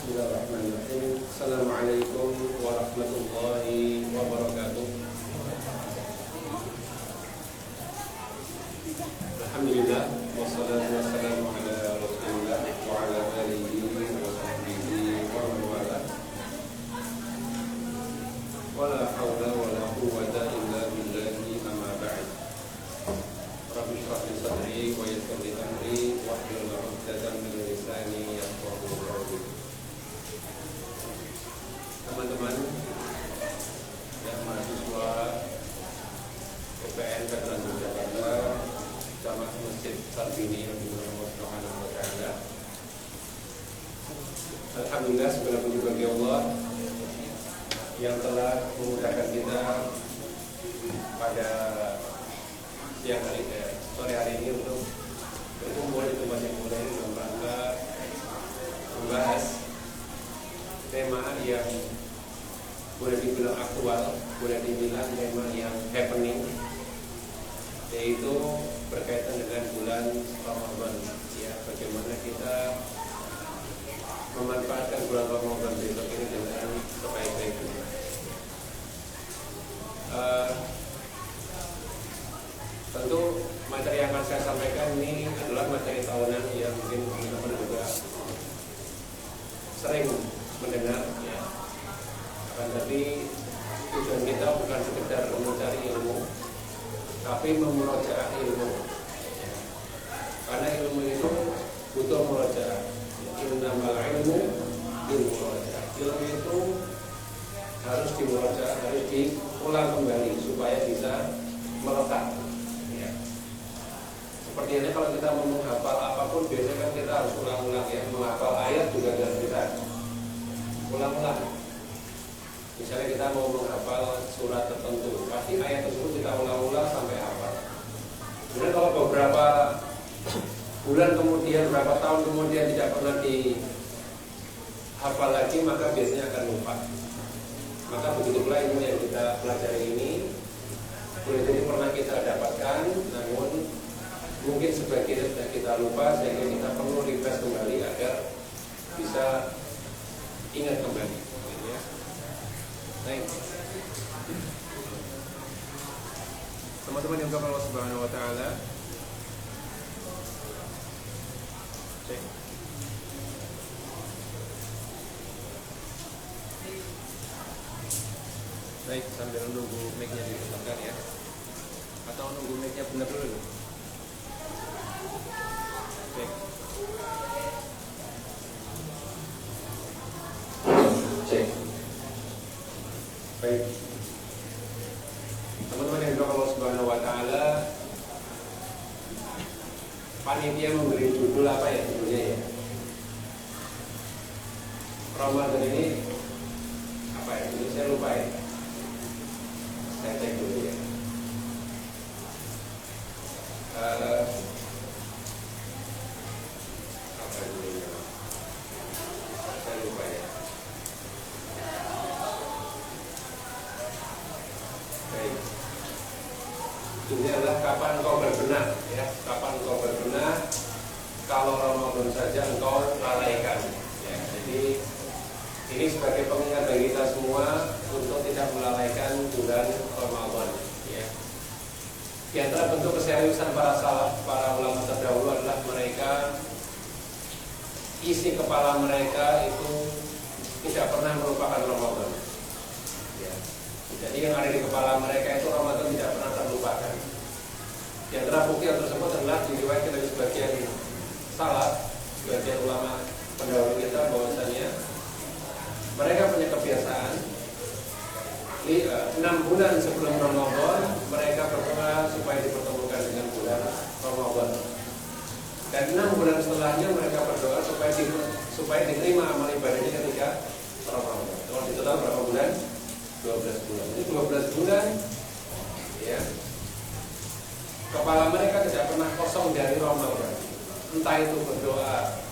Bismillahirrahmanirrahim. Assalamualaikum warahmatullahi wabarakatuh. Alhamdulillah, wassalatu wassalamu ala Rasulillah wa ala alihi wa sahbihi wa man wala. Wala haula wala quwwata illa billahi, amma ba'd. Rabbi shrah li sadri wa yassir li amri wahlul 'uqdatam min lisani yafqahu qawli. Teman-teman yang mahasiswa UPN Veteran Jakarta, Jamaah Masjid Sarbini yang dimurahkan Allah Subhanahu wa taala. Alhamdulillah, segala puji bagi Allah yang telah memudahkan kita pada sore hari ini untuk berkumpul di tempat yang mulia ini dalam rangka membahas tema yang boleh dibilang aktual, boleh dibilang tema yang happening, yaitu berkaitan dengan bulan Ramadan. Ya, bagaimana kita memanfaatkan bulan Ramadan besok ini dengan sebaik-baiknya. Tentu materi yang akan saya sampaikan ini adalah materi tahunan yang mungkin teman-teman juga sering mendengar, ya. Akan tapi tujuan kita bukan sekedar mencari ilmu, tapi memurojaah ilmu, ya. Karena ilmu itu butuh murojaah. Innamal ilmu bil murojaah. Ilmu itu harus dimurojaah, harus diulang kembali supaya bisa melekat. Seperti ini kalau kita mau menghafal apapun biasanya kan kita harus ulang-ulang, ya. Menghafal ayat juga harus kita ulang-ulang. Misalnya kita mau menghafal surat tertentu, pasti ayat tersebut kita ulang-ulang sampai hafal. Kemudian kalau beberapa bulan kemudian, beberapa tahun kemudian tidak pernah dihafal lagi, maka biasanya akan lupa. Maka begitulah ilmu yang kita pelajari ini. Boleh jadi pernah kita dapatkan, namun mungkin sebagian sudah kita lupa, sehingga kita perlu refresh kembali agar bisa ingat kembali, gitu ya. Baik, teman-teman yang dimuliakan Allah Subhanahu wa taala. Baik, sambil nunggu mic-nya dihidupkan, ya. Atau nunggu mic-nya benar dulu. Cek. Baik. Teman-teman yang dimuliakan Allah Subhanahu wa taala, panitia memberi judul apa ya judulnya, ya? Ramadan ini apa ya? Ini saya lupa, ya. Saya cek dulu, ya. Ini adalah kapan engkau berbenah, ya. Kapan engkau berbenah kalau Ramadan saja engkau lalaikan, ya. Jadi ini sebagai pengingat bagi kita semua untuk tidak melalaikan bulan Ramadan, ya. Di antara bentuk keseriusan para salaf, para ulama terdahulu adalah mereka isi kepala mereka itu tidak pernah melupakan Ramadan, ya. Jadi yang ada di kepala mereka itu Ramadan tidak pernah terlupakan. Di antara bukti tersebut adalah diriwayatkan dari sebagian salaf, sebagian ulama pendahulu kita, bahwasanya mereka punya kebiasaan 6 bulan sebelum Ramadan mereka berdoa supaya dipertemukan dengan bulan Ramadan. Dan 6 bulan setelahnya mereka berdoa supaya diterima amal ibadahnya ketika Ramadan. Kalau di total berapa bulan? 12 bulan. Jadi 12 bulan, ya. Kepala mereka tidak pernah kosong dari Ramadan. Entah itu berdoa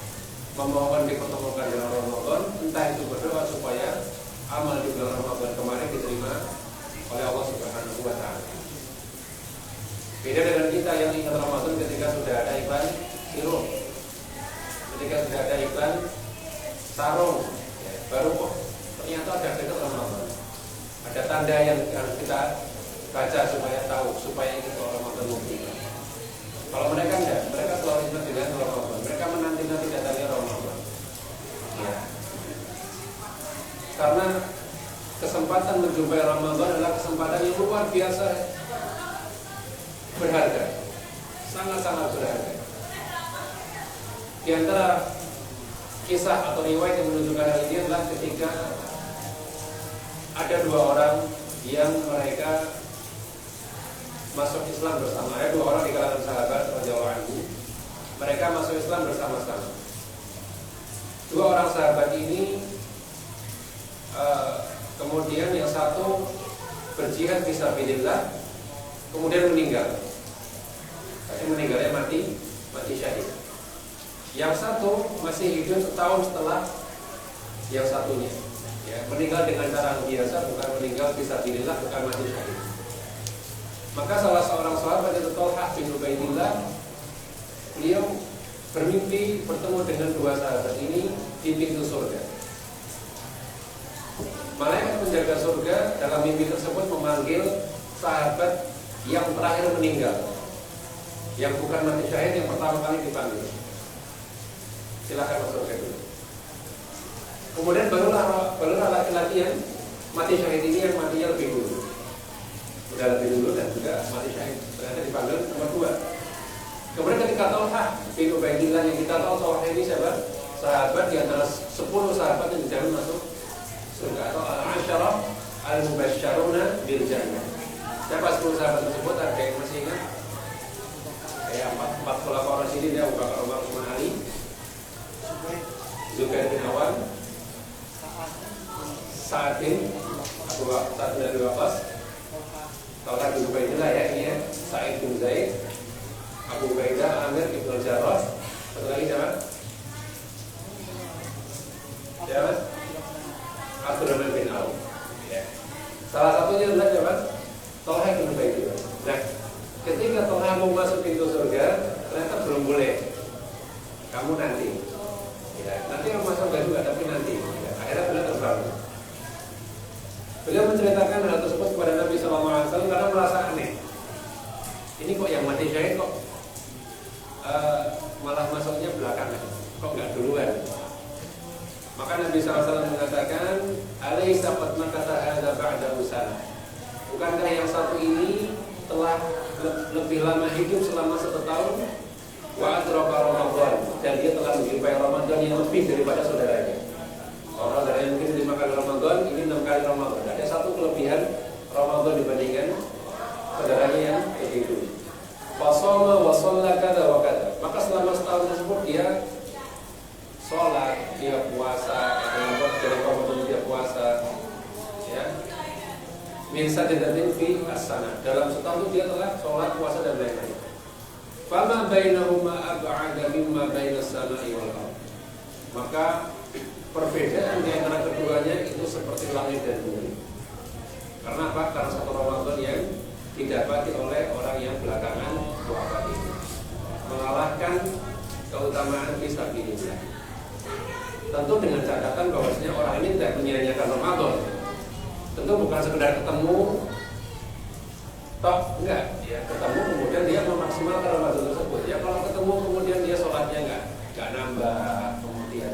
memohon dipertemukan dengan Ramadan, entah itu berdoa supaya amal di bulan Ramadan kemarin diterima oleh Allah Subhanahu wa taala. Beda dengan kita yang ingat Ramadan ketika sudah ada iklan sirup, ketika sudah ada iklan sarung, baru kok ternyata ada dekat Ramadan. Ada tanda yang harus kita baca supaya tahu, supaya ini kalau Ramadan mau tiba. Kalau mereka enggak, mereka selalu ingat dengan Ramadan. Mereka menanti-nanti datangnya Ramadan. Ya. Karena kesempatan menjumpai Ramadan adalah kesempatan yang luar biasa berharga, sangat-sangat berharga. Di antara kisah atau riwayat yang menunjukkan hal ini adalah ketika ada dua orang yang mereka masuk Islam bersama. Ada dua orang di kalangan sahabat radhiyallahu anhu. Mereka masuk Islam bersama-sama. Dua orang sahabat ini kemudian yang satu berjihad fisabilillah, kemudian meninggal. Tapi meninggalnya mati syahid. Yang satu masih hidup setahun setelah yang satunya. Ya, meninggal dengan cara biasa, bukan meninggal fisabilillah, bukan mati syahid. Maka salah seorang sahabat yaitu Thalhah bin Ubaidillah, beliau bermimpi bertemu dengan dua sahabat ini di pintu surga. Malaikat penjaga surga dalam mimpi tersebut memanggil sahabat yang terakhir meninggal, yang bukan mati syahid, yang pertama kali dipanggil. Silakan masuk surga dulu. Kemudian barulah laki-laki yang mati syahid ini yang matinya lebih dulu. Sudah lebih dulu dan juga mati syahid. Ternyata dipanggil nomor dua. Kemudian ketika Thalhah bin Ubaidillah, yang kita tahu Thalhah ini siapa? Sahabat di antara 10 sahabat yang dijamin masuk surga, atau al-'asharah al-mubasysyaruna bil jannah. Siapa 10 sahabat tersebut? Ada yang masih ingat? Kayak 4 khulafaur rasyidin, ya, Abu Bakar, Umar, Utsman, Ali, Zubair bin Awam, Sa'ad bin Abi Waqqas, Thalhah bin Ubaidillah, ya, ini ya, Sa'id bin Zaid, Abu Ubaidah Amir bin Al-Jarrah. Satu lagi siapa? Siapa? Abdurrahman bin Auf. Ya. Salah satunya adalah siapa? Thalhah bin Ubaidillah. Nah, ketika Thalhah mau masuk pintu surga, ternyata belum boleh. Kamu nanti. Ya, nanti kamu masuk surga juga, tapi nanti. Ya, akhirnya beliau terbang. Beliau menceritakan hal tersebut kepada Nabi SAW karena merasa aneh. Ini kok yang mati syahid kok malah masuknya belakangan, kok nggak duluan? Maka Nabi SAW mengatakan, "Alaisa qad makatha hadza ba'da usana." Bukankah yang satu ini telah lebih lama hidup selama 1 tahun? Wa adraka Ramadan, dan dia telah menjumpai Ramadan yang lebih daripada saudaranya. Orang dari yang mungkin 5 kali Ramadan, ini 6 kali Ramadan. Ada satu kelebihan Ramadan dibandingkan saudaranya yang begitu. Wasoma wasalla kada wa kada. Maka selama setahun tersebut dia sholat, dia puasa, dalam Ramadan dia puasa, ya. Min sadadatin fi as-sana. Dalam setahun itu dia telah sholat, puasa dan lain-lain. Fama bainahuma ab'ada mimma bainas sama'i wal ardh. Maka perbedaan di antara keduanya itu seperti langit dan bumi. Karena apa? Karena satu Ramadan yang didapati oleh orang yang belakangan wafat ini, mengalahkan keutamaan fisabilillah. Tentu dengan catatan bahwasanya orang ini tidak menyia-nyiakan Ramadan. Tentu bukan sekedar ketemu, toh enggak, ya ketemu kemudian dia memaksimalkan Ramadan tersebut. Ya kalau ketemu kemudian dia sholatnya enggak nambah, kemudian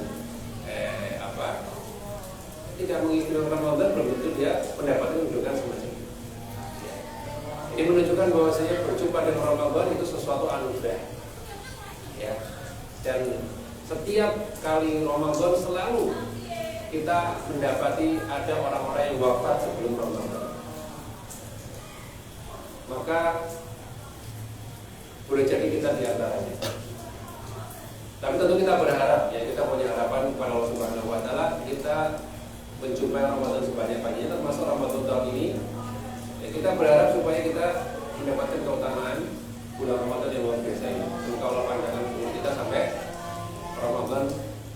tidak mengikuti Ramadan, belum tentu dia mendapatkan kedudukan semacam itu. Ini menunjukkan bahwasanya berjumpa dengan Ramadan itu sesuatu anugerah. Ya. Dan setiap kali Ramadan selalu kita mendapati ada orang-orang yang wafat sebelum Ramadan. Maka boleh jadi kita di antaranya. Tapi tentu kita berharap, ya kita punya harapan kepada Allah Subhanahu wa taala, kita menjumpai Ramadan sebanyak-banyaknya, termasuk Ramadan tahun ini. Ya, kita berharap supaya kita mendapatkan keutamaan bulan Ramadan yang luar biasa ini. Semoga Allah panjangkan umur kita sampai Ramadan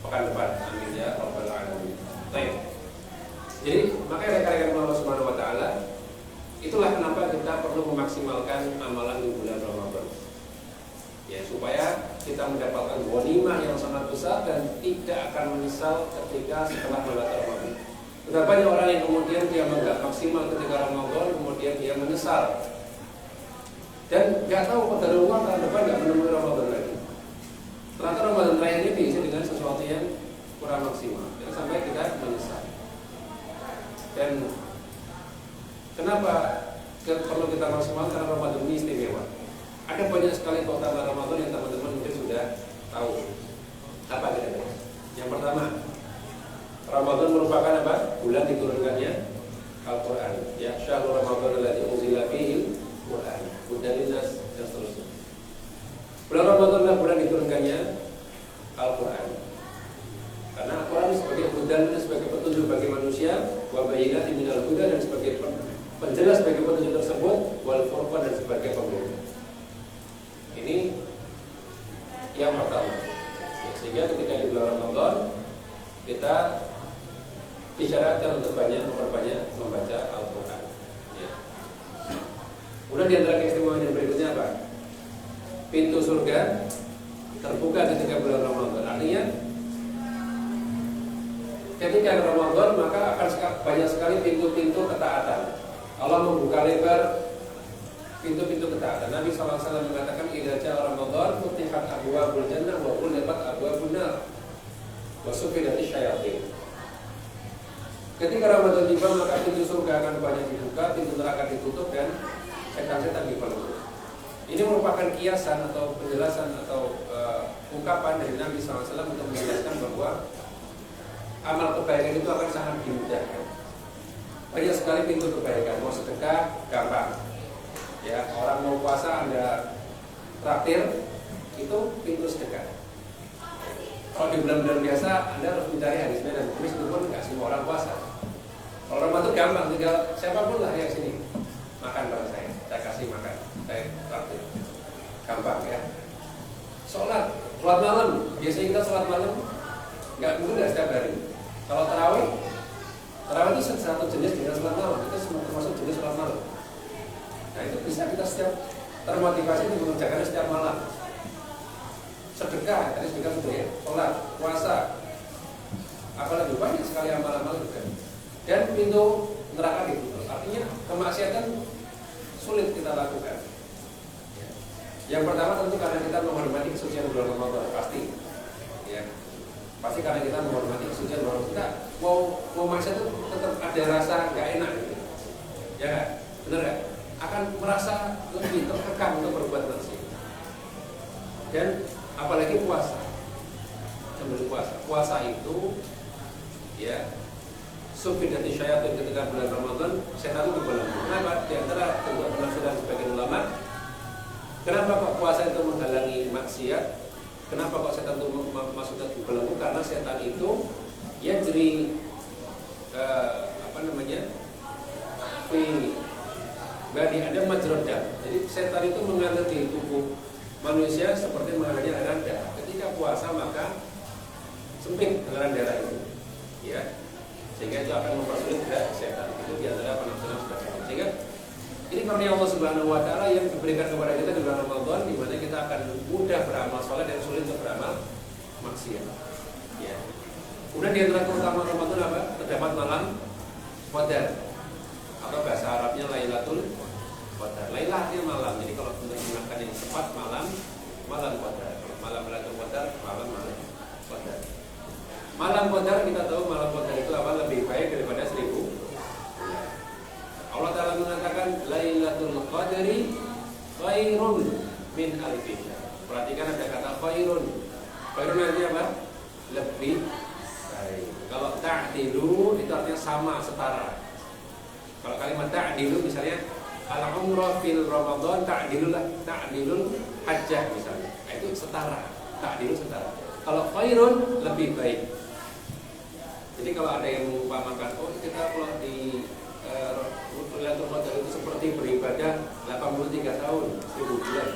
pekan depan. Amin ya rabbal alamin. Baik. Jadi makanya rekan-rekan Allah Subhanahu wa taala, itulah kenapa kita perlu memaksimalkan amalan di bulan Ramadan. Ya, supaya kita mendapatkan ghanimah yang sangat besar dan tidak akan menyesal ketika setelah melewati Ramadan. Sudah banyak orang yang kemudian dia menganggap maksimal ketika Ramadan, kemudian dia menyesal dan nggak tahu qadarullah tahun depan nggak menemui Ramadan lagi. Ternyata Ramadan terakhir ini diisi dengan sesuatu yang kurang maksimal, dan sampai kita menyesal. Dan kenapa perlu kita maksimal? Karena Ramadan ini istimewa. Ada banyak sekali keutamaan Ramadan yang teman-teman mungkin sudah tahu. Apa kira-kira? Yang pertama, Ramadan merupakan apa? Bulan diturunkannya Al-Quran. Ya, syahrul Ramadan alladzi unzila fihi Al-Quran. Hudan linnas dan seterusnya. Bulan Ramadan adalah bulan diturunkannya Al-Quran. Karena Al-Quran sebagai hudan, sebagai petunjuk bagi manusia, wa bayyinatin minal huda, dan sebagai penjelas bagi petunjuk tersebut, wal furqan, dan sebagai pembeda. Ini yang pertama. Ya, sehingga ketika di bulan Ramadan kita bicarakan untuk memperbanyak membaca Al-Quran. Ya. Kemudian di antara keistimewaan yang berikutnya apa? Pintu surga terbuka ketika bulan Ramadan. Artinya ketika Ramadan maka akan banyak sekali pintu-pintu ketaatan. Allah membuka lebar pintu-pintu ketaatan. Nabi SAW mengatakan, idza ja'a Ramadan futihat abwaabul jannah wa ghulqat abwaabun nar wa sufidatis syayatin. Ketika Ramadan tiba maka pintu surga akan banyak dibuka, pintu neraka ditutup, dan setan-setan dibelenggu. Ini merupakan kiasan atau penjelasan atau ungkapan dari Nabi SAW untuk menjelaskan bahwa amal kebaikan itu akan sangat dimudahkan. Banyak sekali pintu kebaikan. Mau sedekah gampang. Ya, orang mau puasa Anda traktir, itu pintu sedekah. Kalau di bulan-bulan biasa Anda harus mencari hari Senin dan Kamis, itu pun nggak semua orang puasa. Kalau Ramadan makan, tinggal siapapun lah yang sini makan bareng saya kasih makan, saya traktir, gampang ya. Sholat malam, biasanya kita sholat malam nggak mudah setiap hari. Kalau tarawih itu satu jenis dengan sholat malam, itu semua termasuk jenis sholat malam. Nah itu bisa kita setiap termotivasi untuk mengerjakannya setiap malam. Sedekah, tadi sedekah sudah ya, sholat, puasa, apalagi banyak sekali amal-amal juga. Dan pintu neraka ditutup. Artinya kemaksiatan sulit kita lakukan. Yang pertama tentu karena kita menghormati kesucian bulan Ramadan, pasti. Ya, pasti karena kita menghormati kesucian bulan Ramadan. Kita mau maksiat itu tetap ada rasa nggak enak, gitu. Ya nggak, benar nggak? Akan merasa lebih terkekang untuk berbuat maksiat. Dan apalagi puasa. Sebelum puasa itu, ya. Sufidati syaitan ketika bulan Ramadan, setan itu dibelenggu. Kenapa? Di antara kedua penafsiran sebagian ulama, kenapa kok puasa itu menghalangi maksiat? Kenapa kok setan itu maksudnya dibelenggu? Karena setan itu ya jadi bani ada majrodah. Jadi setan itu mengalir di tubuh manusia seperti mengalirnya aliran darah. Ketika puasa maka sempit aliran darah itu, ya. Sehingga itu akan mempersulit gerak setan. Itu diantara penafsiran sebagian. Sehingga ini karunia Allah Subhanahu Wa Taala yang diberikan kepada kita di bulan Ramadan, di mana kita akan mudah beramal saleh dan sulit untuk beramal maksiat. Ya. Kemudian di antara keutamaan Ramadan apa? Terdapat malam Qadar, atau bahasa Arabnya Lailatul Qadar. Lailah artinya malam. Jadi kalau menggunakan yang tepat malam Qadar. Malam Lailatul Qadar, malam Qadar. Malam Qadar, kita tahu malam Qadar itu apa? Lebih baik daripada 1000 bulan. Allah Ta'ala mengatakan Lailatul Qadri khairun min alfi syahr. Perhatikan ada kata khairun. Khairun artinya apa? Lebih baik. Kalau ta'dilu itu artinya sama, setara. Kalau kalimat ta'dilu misalnya al-umrah fil Ramadan ta'dilul hajjah misalnya. Nah, itu setara. Ta'dilu setara. Kalau khairun lebih baik. Jadi kalau ada yang mengumpamakan, oh kita kalau di Lailatul Qadar itu seperti beribadah 83 tahun 1000 bulan.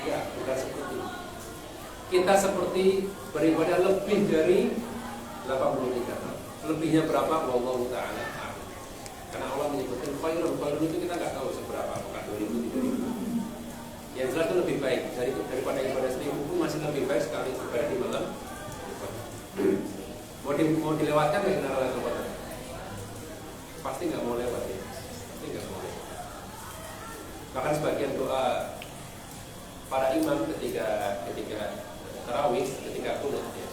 Ya, bukan seperti. Kita seperti beribadah lebih dari 83 tahun. Lebihnya berapa? Wallahu ta'ala. Karena Allah menyebutkan khairun itu kita nggak tahu seberapa, apakah 2000, 3000. Yang jelas itu lebih baik daripada ibadah 1000 pun masih lebih baik sekali ibadah di malam. Mau dilewatkan nggak general Lailatul Qadar? Pasti nggak mau lewat ya. Pasti nggak mau lewat. Bahkan sebagian doa para imam ketika tarawih, ketika qunut ya.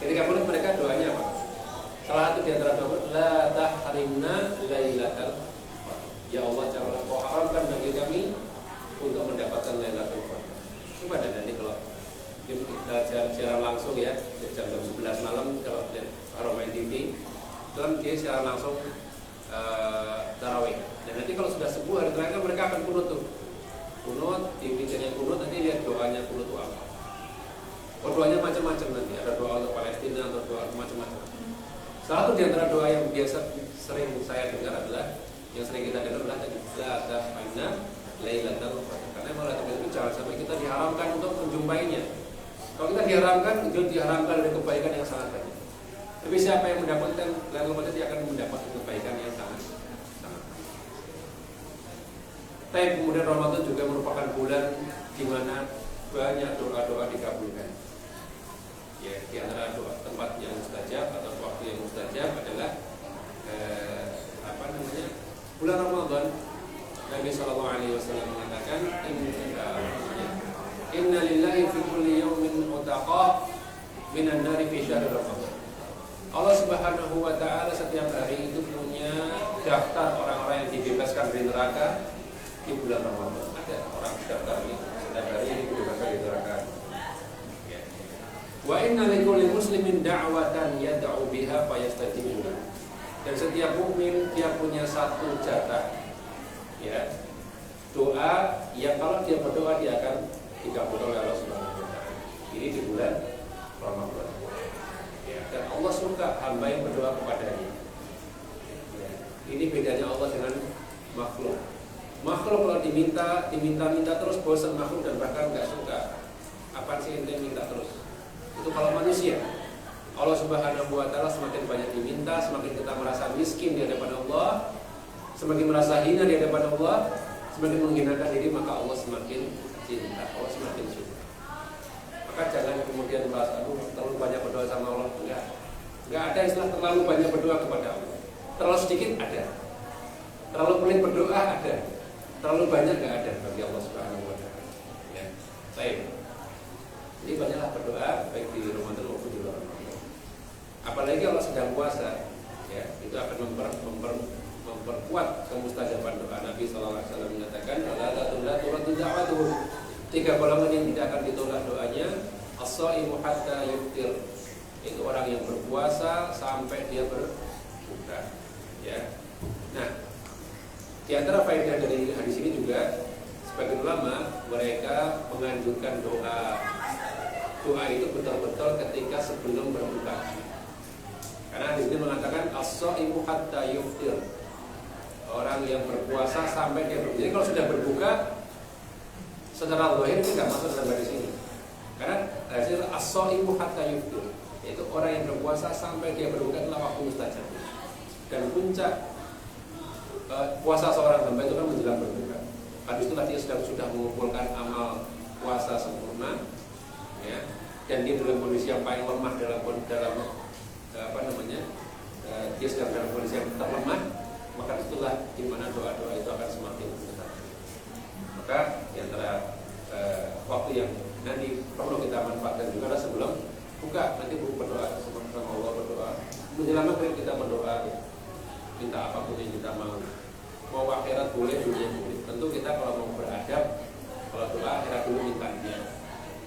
Ketika qunut mereka doanya apa? Salah satu di antara doa, la tahrimna lailatal qadar. Ya Allah, janganlah kau haramkan bagi kami untuk mendapatkan Lailatul Qadar. Coba nanti kalau kita siaran langsung ya, jam 11 malam kalau lihat Haromain TV, dalam dia siaran langsung tarawih. Dan nanti kalau sudah sebuah hari terakhir mereka akan kunut tuh. Kunut, di witirnya kunut, nanti lihat doanya kunut itu apa. Oh, doanya macam-macam nanti, ada doa untuk Palestina atau doa macam-macam. Salah satu di antara doa yang biasa sering saya dengar adalah, yang sering kita dengar adalah la tahrimna Lailatul Qadar. Karena Lailatul Qadar itu jangan sampai kita diharamkan untuk menjumpainya. Kalau kita diharamkan, itu diharamkan dari kebaikan yang sangat banyak. Tapi siapa yang mendapatkan Lailatul Qadar, dia akan mendapatkan kebaikan yang sangat. Tapi kemudian Ramadan juga merupakan bulan di mana banyak doa-doa dikabulkan. Ya, di antara doa tempat yang mustajab atau waktu yang mustajab adalah bulan Ramadan. Nabi sallallahu alaihi wasallam mengatakan, Inna lillahi fi kulli yawmin utaqa minan nari fi syahr Ramadan. Allah Subhanahu wa taala setiap hari itu punya daftar orang-orang yang dibebaskan dari neraka di bulan Ramadan. Ada orang daftar ini setiap hari ini dibebaskan dari neraka. Wa inna likulli muslimin da'watan yad'u biha fayastajibu. Dan setiap mukmin dia punya satu jatah ya, doa yang kalau dia berdoa dia akan dikabulkan oleh Allah Subhanahu wa taala. Ini di bulan Ramadan. Ya, dan Allah suka hamba yang berdoa kepadanya. Ya, ini bedanya Allah dengan makhluk. Makhluk kalau diminta terus bosan makhluk dan bahkan nggak suka. Apa sih ente minta terus? Itu kalau manusia. Allah Subhanahu wa taala semakin banyak diminta, semakin kita merasa miskin di hadapan Allah, semakin merasa hina di hadapan Allah, semakin menghinakan diri, maka Allah semakin cinta, Allah semakin suka. Maka jangan kemudian merasa terlalu banyak berdoa sama Allah. Enggak ada istilah terlalu banyak berdoa kepada Allah. Terlalu sedikit ada. Terlalu pelit berdoa ada. Terlalu banyak enggak ada bagi Allah Subhanahu wa taala. Ya. Baik. Jadi banyaklah berdoa baik di Ramadan maupun di luar Ramadan. Apalagi kalau sedang puasa, ya, itu akan memperkuat kemustajaban doa. Nabi sallallahu alaihi wasallam mengatakan, la turaddu da'watuhu. 3 golongan yang tidak akan ditolak doanya, as-shaimu hatta yuftir. Itu orang yang berpuasa sampai dia berbuka, ya. Nah, di antara faedah dari hadis ini juga sebagian ulama mereka menganjurkan doa itu betul-betul ketika sebelum berbuka. Karena hadis ini mengatakan as-shaimu hatta yuftir. Orang yang berpuasa sampai dia berbuka. Jadi kalau sudah berbuka secara zahir itu tidak masuk dalam hadis ini. Karena hadis as-shaimu hatta yuftir, yaitu orang yang berpuasa sampai dia berbuka adalah waktu mustajab. Dan puncak puasa seorang hamba itu kan menjelang berbuka. Habis itu dia sudah mengumpulkan amal puasa sempurna, ya, dan dia dalam kondisi yang paling lemah dalam dia sedang dalam kondisi yang terlemah, maka itulah di mana doa-doa itu akan semakin besar. Maka di antara waktu yang nanti perlu kita manfaatkan juga adalah sebelum buka, nanti berdoa sama Allah, berdoa menjelang maghrib kita berdoa, minta apapun yang kita mau akhirat boleh, dunia boleh. Tentu kita kalau mau beradab, kalau doa akhirat dulu mintanya.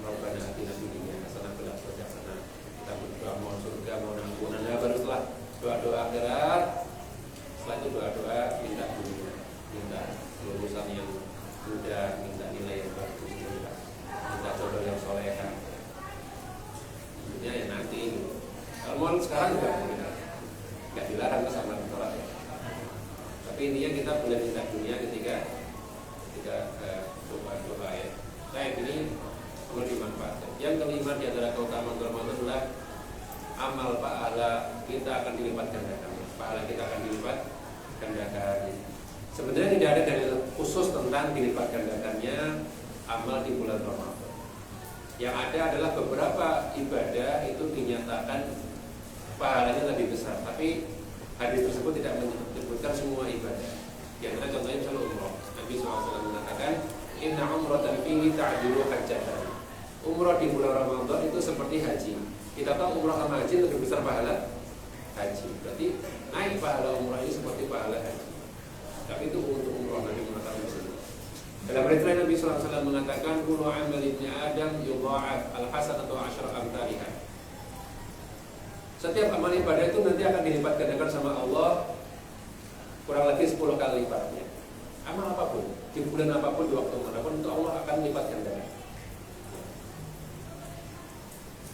Rabbana atina fid dunya hasanah wa fil akhirati hasanah. Kita berdoa mau surga, mau ampunan, ya baru setelah doa-doa akhirat. Setelah itu doa-doa minta dunia, minta lulusan yang mudah, minta nilai yang bagus, minta jodoh yang soleha. Tentunya ya nanti. Kalau mau sekarang juga boleh, nggak dilarang sama ditolak ya. Tapi intinya kita boleh minta dunia ketika doa ya. Nah ini perlu dimanfaatkan. Yang kelima di antara keutamaan Ramadan adalah amal pahala kita akan dilipat gandakan. Pahala kita akan dilipat gandakan. Sebenarnya tidak ada dalil khusus tentang dilipat gandakannya amal di bulan Ramadan. Yang ada adalah beberapa ibadah itu dinyatakan pahalanya lebih besar, tapi hadis tersebut tidak menyebutkan semua ibadah. Yang mana contohnya misalnya umroh. Nabi SAW mengatakan, Inna umratan fihi ta'dilu hajjatan. Umroh di bulan Ramadan itu seperti haji. Kita tahu umroh sama haji lebih besar pahala haji. Berarti naik pahala umroh ini seperti pahala haji. Tapi itu untuk umroh, Nabi mengatakan begitu. Dalam hadis lain Nabi SAW mengatakan, kullu amal ibni Adam yudha'af al-hasanatu asyra amthaliha. Setiap amal ibadah itu nanti akan dilipat gandakan sama Allah kurang lebih 10 kali lipatnya. Amal apapun, di bulan apapun, di waktu manapun, itu Allah akan lipat gandakan.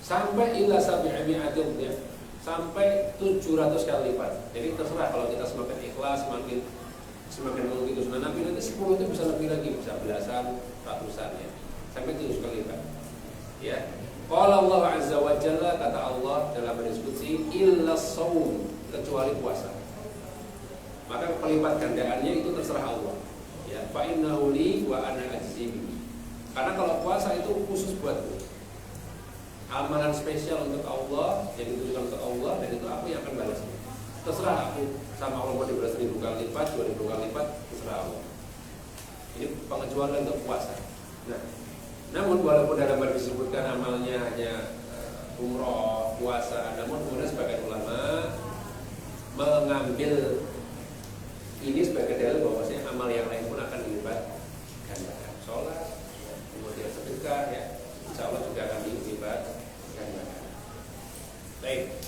Sampai ila sabi'i mi'atin, ya. Sampai 700 kali lipat. Jadi terserah kalau kita semakin ikhlas, semakin mengikuti sunnah Nabi, nanti 10 itu bisa lebih lagi, bisa belasan, ratusan, ya. Sampai 700 kali lipat. Ya. Qala Allah Azza wa Jalla, kata Allah dalam hadis qudsi, illa shaum, kecuali puasa. Maka pelipat gandaannya itu terserah Allah. Ya, fa innahu li wa ana ajzi bihi. Karena kalau puasa itu khusus buatku. Amalan spesial untuk Allah, yang ditujukan untuk Allah, dan itu aku yang akan balasnya. Terserah aku, sama Allah mau dibalas 1000 kali lipat, 2000 kali lipat, terserah Allah. Ini pengecualian untuk puasa. Nah, namun walaupun dalam hadis disebutkan amalnya hanya umroh, puasa, namun kemudian sebagian ulama mengambil ini sebagai dalil bahwasanya amal yang lain pun akan dilipat gandakan. Sholat, kemudian sedekah, ya, insya Allah juga akan dilipat gandakan. Baik.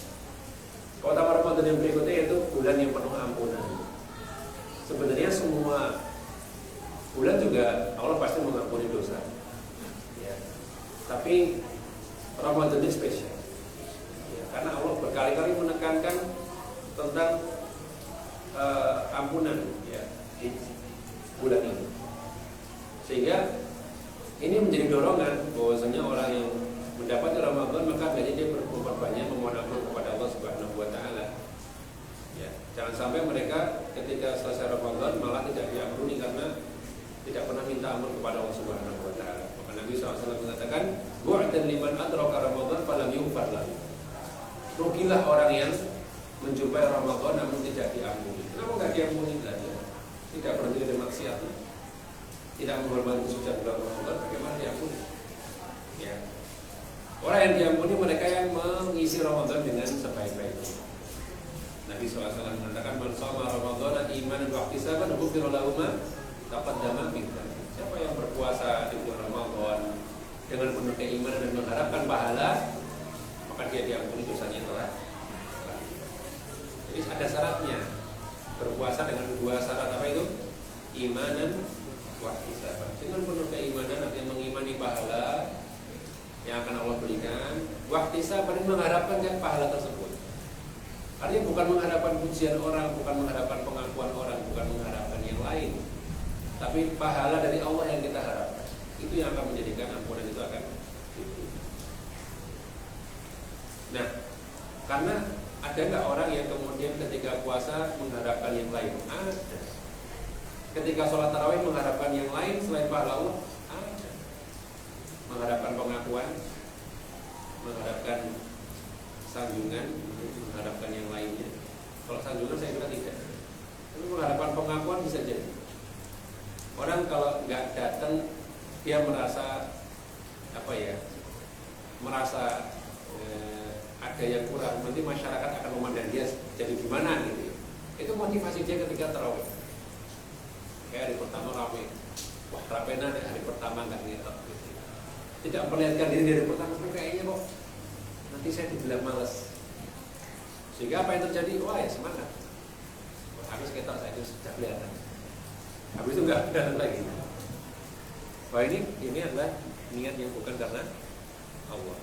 Kota Ramadan yang berikutnya yaitu bulan yang penuh ampunan. Sebenarnya semua bulan juga Allah pasti mengampuni dosa. Ya. Tapi Ramadan ini spesial. Ya, karena Allah berkali-kali menekankan tentang ampunan, ya, di bulan ini. Sehingga ini menjadi dorongan bahwasanya orang yang mendapati Ramadan maka hendaknya dia berbanyak memohon ampun kepada Allah Subhanahu wa taala. Ya, jangan sampai mereka ketika selesai Ramadan malah tidak diampuni karena tidak pernah minta ampun kepada Allah Subhanahu wa taala. Maka Nabi SAW mengatakan, "Bu'tan liman adraka Ramadan falam yughfar lahu." Rugilah orang yang menjumpai Ramadan namun tidak diampuni. Kenapa enggak diampuni saja? Tidak berhenti dari maksiat, tidak menghormati suci bulan Ramadan, bagaimana diampuni? Ya. Orang yang diampuni mereka yang mengisi Ramadan dengan sebaik-baiknya. Nabi SAW mengatakan, "Man shoma Ramadan imanan wa ihtisaban ghufira lahu ma taqaddama min dhanbi." Siapa yang berpuasa di bulan Ramadan dengan penuh keimanan dan mengharapkan pahala, maka dia diampuni dosanya telah. Jadi ada syaratnya. Berpuasa dengan dua syarat apa itu? Imanan wa ihtisaban. Dengan penuh keimanan artinya mengimani pahala yang akan Allah berikan, waktu sabar mengharapkan kan pahala tersebut. Artinya bukan mengharapkan pujian orang, bukan mengharapkan pengakuan orang, bukan mengharapkan yang lain, tapi pahala dari Allah yang kita harapkan. Itu yang akan menjadikan ampunan itu akan diberi. Nah, karena ada nggak orang yang kemudian ketika puasa mengharapkan yang lain? Ada. Ketika sholat tarawih mengharapkan yang lain selain pahala Allah? Ada. Mengharapkan pengakuan, mengharapkan sanjungan, mengharapkan yang lainnya. Kalau sanjungan saya kira tidak. Tapi mengharapkan pengakuan bisa jadi. Orang kalau nggak datang dia merasa merasa ada yang kurang. Nanti masyarakat akan memandang dia jadi gimana gitu. Itu motivasi dia ketika tarawih. Kayak hari pertama ramai, wah rapena hari pertama nggak ngetok gitu. Tidak memperlihatkan diri dari pertama, kayaknya kok nanti saya dibilang malas. Sehingga apa yang terjadi? Wah ya semangat. Habis ketok saya itu sudah kelihatan. Habis itu nggak kelihatan lagi. Wah ini adalah niat yang bukan karena Allah.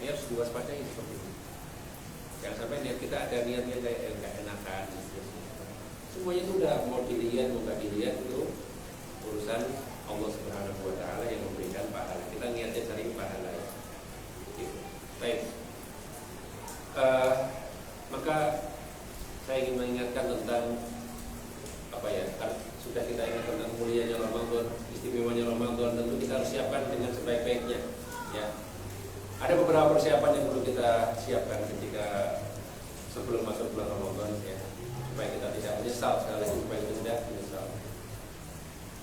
Ini harus diwaspadai seperti ini. Jangan sampai niat kita ada niatnya kayak nggak enakan. Semuanya itu udah mau dilihat mau nggak dilihat itu urusan Allah Subhanahu wa taala yang memberikan pahala. Kita niatnya cari pahala ya. Gitu. Baik. Maka saya ingin mengingatkan tentang kan sudah kita ingat tentang mulianya Ramadan. istimewanya Ramadan tentu kita harus siapkan dengan sebaik-baiknya. Ya, ada beberapa persiapan yang perlu kita siapkan ketika sebelum masuk bulan Ramadan, ya, supaya kita tidak menyesal sekali lagi, supaya kita tidak menyesal.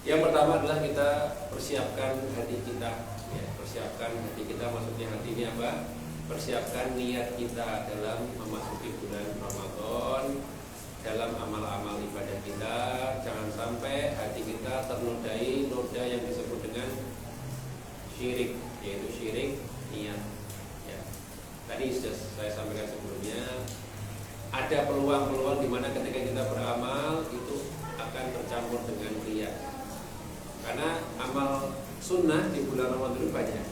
Yang pertama adalah kita persiapkan hati kita, ya, persiapkan hati kita. Maksudnya hati ini apa? Persiapkan niat kita dalam memasuki bulan Ramadan, dalam amal-amal ibadah kita. Jangan sampai hati kita ternodai noda yang disebut dengan syirik, yaitu syirik niat. Ya. Tadi sudah saya sampaikan sebelumnya, ada peluang-peluang di mana ketika kita beramal itu akan tercampur dengan riya. Karena amal sunnah di bulan Ramadan itu banyak.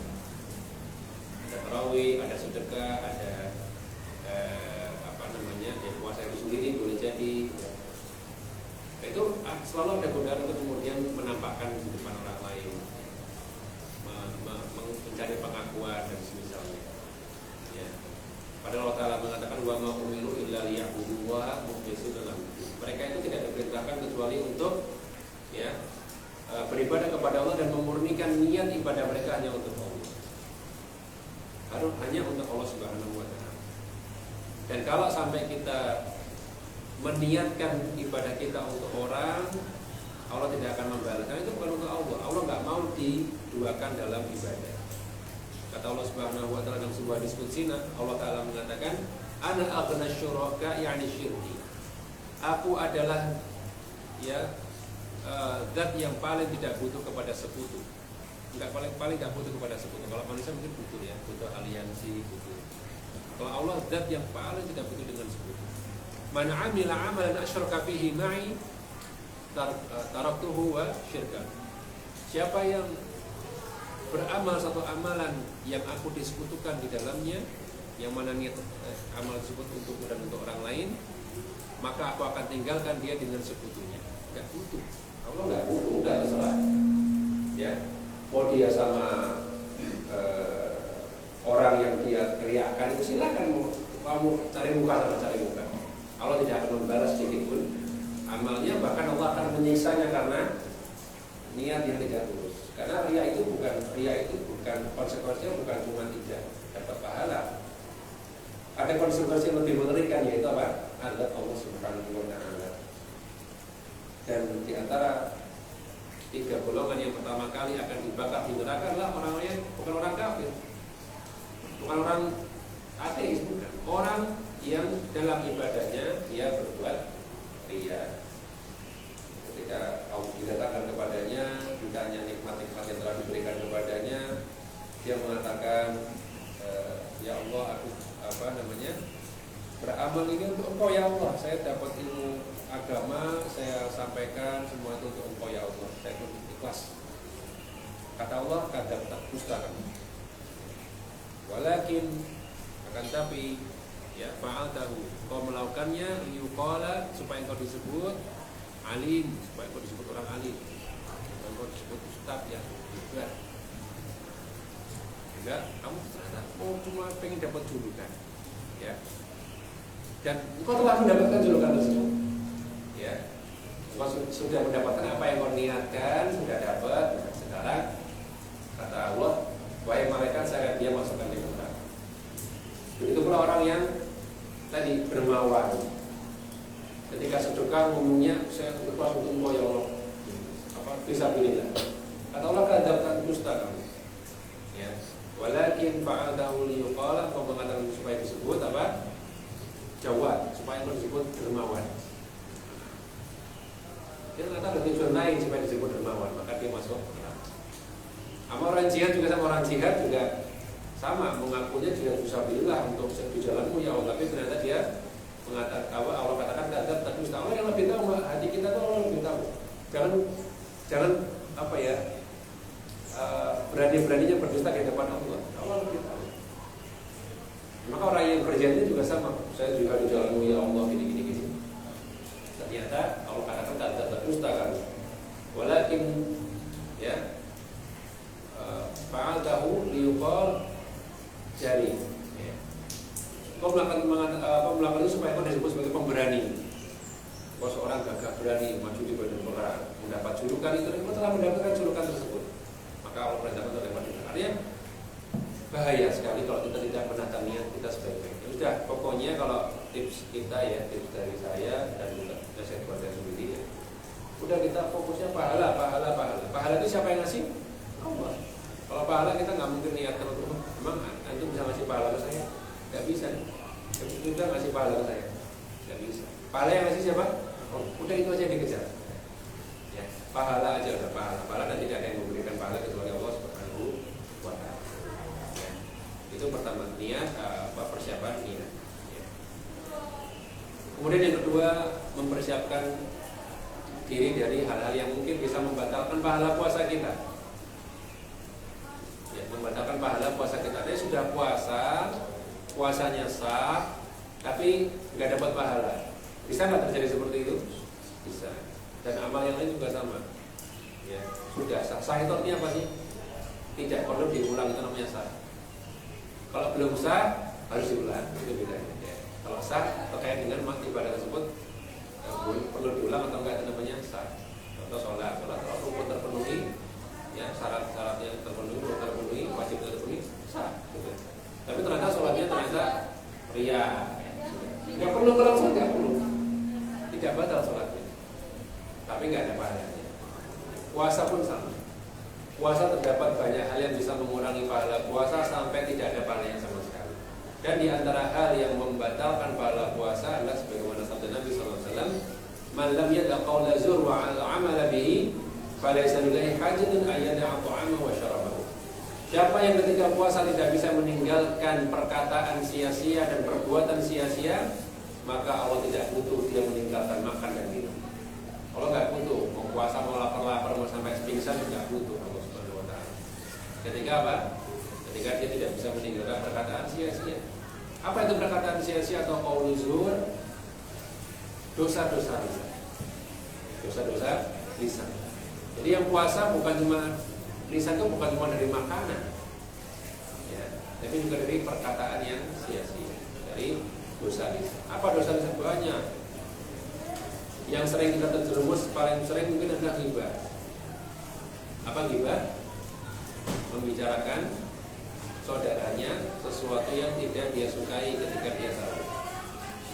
Ada tarawih, ada sedekah, ada puasa itu sendiri boleh jadi. Itu selalu ada godaan untuk kemudian menampakkan di depan orang lain, mencari pengakuan dan semisalnya. Ya. Padahal Allah Ta'ala mengatakan wa ma umiru illa liya'budullaha mukhlishina lahu. Mereka itu tidak diperintahkan kecuali untuk beribadah kepada Allah dan memurnikan niat ibadah mereka hanya untuk Allah. Harus hanya untuk Allah Subhanahu wa Ta'ala. Dan kalau sampai kita meniatkan ibadah kita untuk orang, Allah tidak akan membalas. Karena itu bukan untuk Allah. Allah nggak mau diduakan dalam ibadah. Kata Allah Subhanahu wa Ta'ala dalam sebuah diskusi, Allah Ta'ala mengatakan, ana aghna syuraka yani syirki. Aku adalah zat yang paling tidak butuh kepada sekutu. Paling tidak butuh kepada sekutu. Kalau manusia mungkin butuh, ya, butuh aliansi, butuh. Kalau Allah zat yang paling tidak butuh dengan sekutu. Man 'amila 'amalan asyraka fihi ma'i taraktuhu wa syirka. Siapa yang beramal satu amalan yang aku disekutukan di dalamnya, yang mana niat amal tersebut untukku dan untuk orang lain, maka aku akan tinggalkan dia dengan sekutunya. Enggak butuh. Allah enggak butuh, enggak terserah. Ya. Mau dia sama orang yang dia teriakkan itu silakan, kamu cari muka sama cari muka. Allah tidak akan membalas sedikit pun amalnya, bahkan Allah akan menyisanya karena niat yang tidak tulus. Karena ria itu bukan konsekuensinya bukan cuma tidak dapat pahala. Ada konsekuensi yang lebih mengerikan, yaitu apa? Adalah Allah Subhanahu wa Ta'ala. Dan di antara 3 golongan yang pertama kali akan dibakar di neraka adalah orang-orang bukan orang kafir, bukan orang ateis, bukan. Orang yang dalam ibadahnya dia berbuat riya. Ketika Allah didatangkan kepadanya, ditanya nikmat-nikmat yang telah diberikan kepadanya, dia mengatakan, ya Allah, aku beramal ini untuk Engkau ya Allah. Saya dapat ilmu agama, saya sampaikan semua itu untuk Engkau ya Allah. Saya ikut ikhlas. Kata Allah, kadang tak dusta kamu. Walakin akan tapi ya fa'altahu, kau melakukannya liyuqala, supaya engkau disebut alim, supaya engkau disebut orang alim, supaya engkau disebut ustaz ya juga. Enggak, kamu ternyata cuma pengen dapat julukan, ya. Dan engkau telah mendapatkan julukan tersebut, ya. Engkau sudah mendapatkan apa yang kau niatkan, sudah dapat. Nah, sekarang kata Allah, wahai malaikat, saya dia masukkan di neraka. Begitu pula orang yang tadi bermawar, ketika sedekah ngomongnya saya ikhlas untuk Engkau ya Allah, bisa pilihlah. Kata Allah, kadzabta dusta kamu. Ya. Walakin fa'altahu liyuqala, kau mengatakan supaya disebut apa? Jawad, supaya disebut dermawan. Dia ternyata ada tujuan lain supaya disebut dermawan, maka dia masuk neraka. Sama orang jihad juga, sama orang jihad juga sama, mengakunya juga fisabilillah untuk di jalanmu ya Allah, tapi ternyata dia mengatakan Allah katakan kadzab, tapi Allah yang lebih tahu, hati kita tuh Allah lebih tahu. Jangan berani-beraninya berdusta di depan Allah. Allah lebih tahu. Maka orang yang kerja ini juga sama, saya juga di jalanmu ya Allah gini. Ternyata Allah katakan kadzab, berdusta kan. Walakin ya fa'altahu liyuqal jari. Kau melakukan itu supaya kau disebut sebagai pemberani. Kalau seorang gagah berani maju di medan perang, mendapat julukan itu, telah mendapatkan julukan tersebut, maka Allah perintahkan untuk lewat itu. Artinya bahaya sekali kalau kita tidak menata niat kita sebaik-baiknya. Sudah, pokoknya kalau tips kita ya, tips dari saya dan juga saya buat saya sendiri ya. Udah kita fokusnya pahala. Pahala itu siapa yang ngasih? Allah. Kalau pahala kita nggak mungkin niat terus. Emang antum bisa ngasih pahala ke saya? Nggak bisa. Kita ngasih pahala ke saya? Nggak bisa. Pahala yang ngasih siapa? Oh, udah itu aja dikejar. Ya, pahala aja udah pahala dan tidak ada yang memberikan pahala kecuali Allah Subhanahu wa Ta'ala. Ya. Itu pertama niat, persiapan niat. Ya. Kemudian yang kedua mempersiapkan diri dari hal-hal yang mungkin bisa membatalkan pahala puasa kita. Ya, membatalkan pahala puasa kita. Dia sudah puasa, puasanya sah, tapi nggak dapat pahala. Bisa nggak terjadi seperti itu? Bisa. Dan amal yang lain juga sama. Ya, sudah sah. Sah itu artinya apa sih? Tidak perlu diulang, itu namanya sah. Kalau belum sah harus diulang, itu bedanya. Ya. Kalau sah terkait dengan ibadah tersebut perlu diulang atau enggak, itu namanya sah. Contoh sholat kalau rukun terpenuhi, ya syarat-syaratnya terpenuhi, wajib terpenuhi, sah. Gitu. Tapi ternyata sholatnya ria, nggak perlu sholat, nggak perlu, tidak batal sholatnya, tapi nggak ada pahalanya. Puasa pun sama. Puasa terdapat banyak hal yang bisa mengurangi pahala puasa sampai tidak ada pahalanya sama sekali. Dan di antara hal yang membatalkan pahala puasa adalah sebagaimana sabda Nabi SAW, "Man lam yada' qawla zur wa 'amala bihi, falaysa lillahi hajatun an yada'a ta'amahu wa syarabahu." Siapa yang ketika puasa tidak bisa meninggalkan perkataan sia-sia dan perbuatan sia-sia, maka Allah tidak butuh dia meninggalkan makan dan minum. Allah nggak butuh, mau puasa mau lapar-lapar mau sampai pingsan nggak butuh Allah Subhanahu wa Ta'ala. Ketika apa? Ketika dia tidak bisa meninggalkan perkataan sia-sia. Apa itu perkataan sia-sia atau qaulul zur? Dosa-dosa lisan. Dosa-dosa lisan. Jadi yang puasa bukan cuma lisan, itu bukan cuma dari makanan, ya, tapi juga dari perkataan yang sia-sia, dari dosa lisan. Apa dosa lisan? Banyak. Yang sering kita terjerumus paling sering mungkin adalah ghibah. Apa ghibah? Membicarakan saudaranya sesuatu yang tidak dia sukai ketika dia sahur.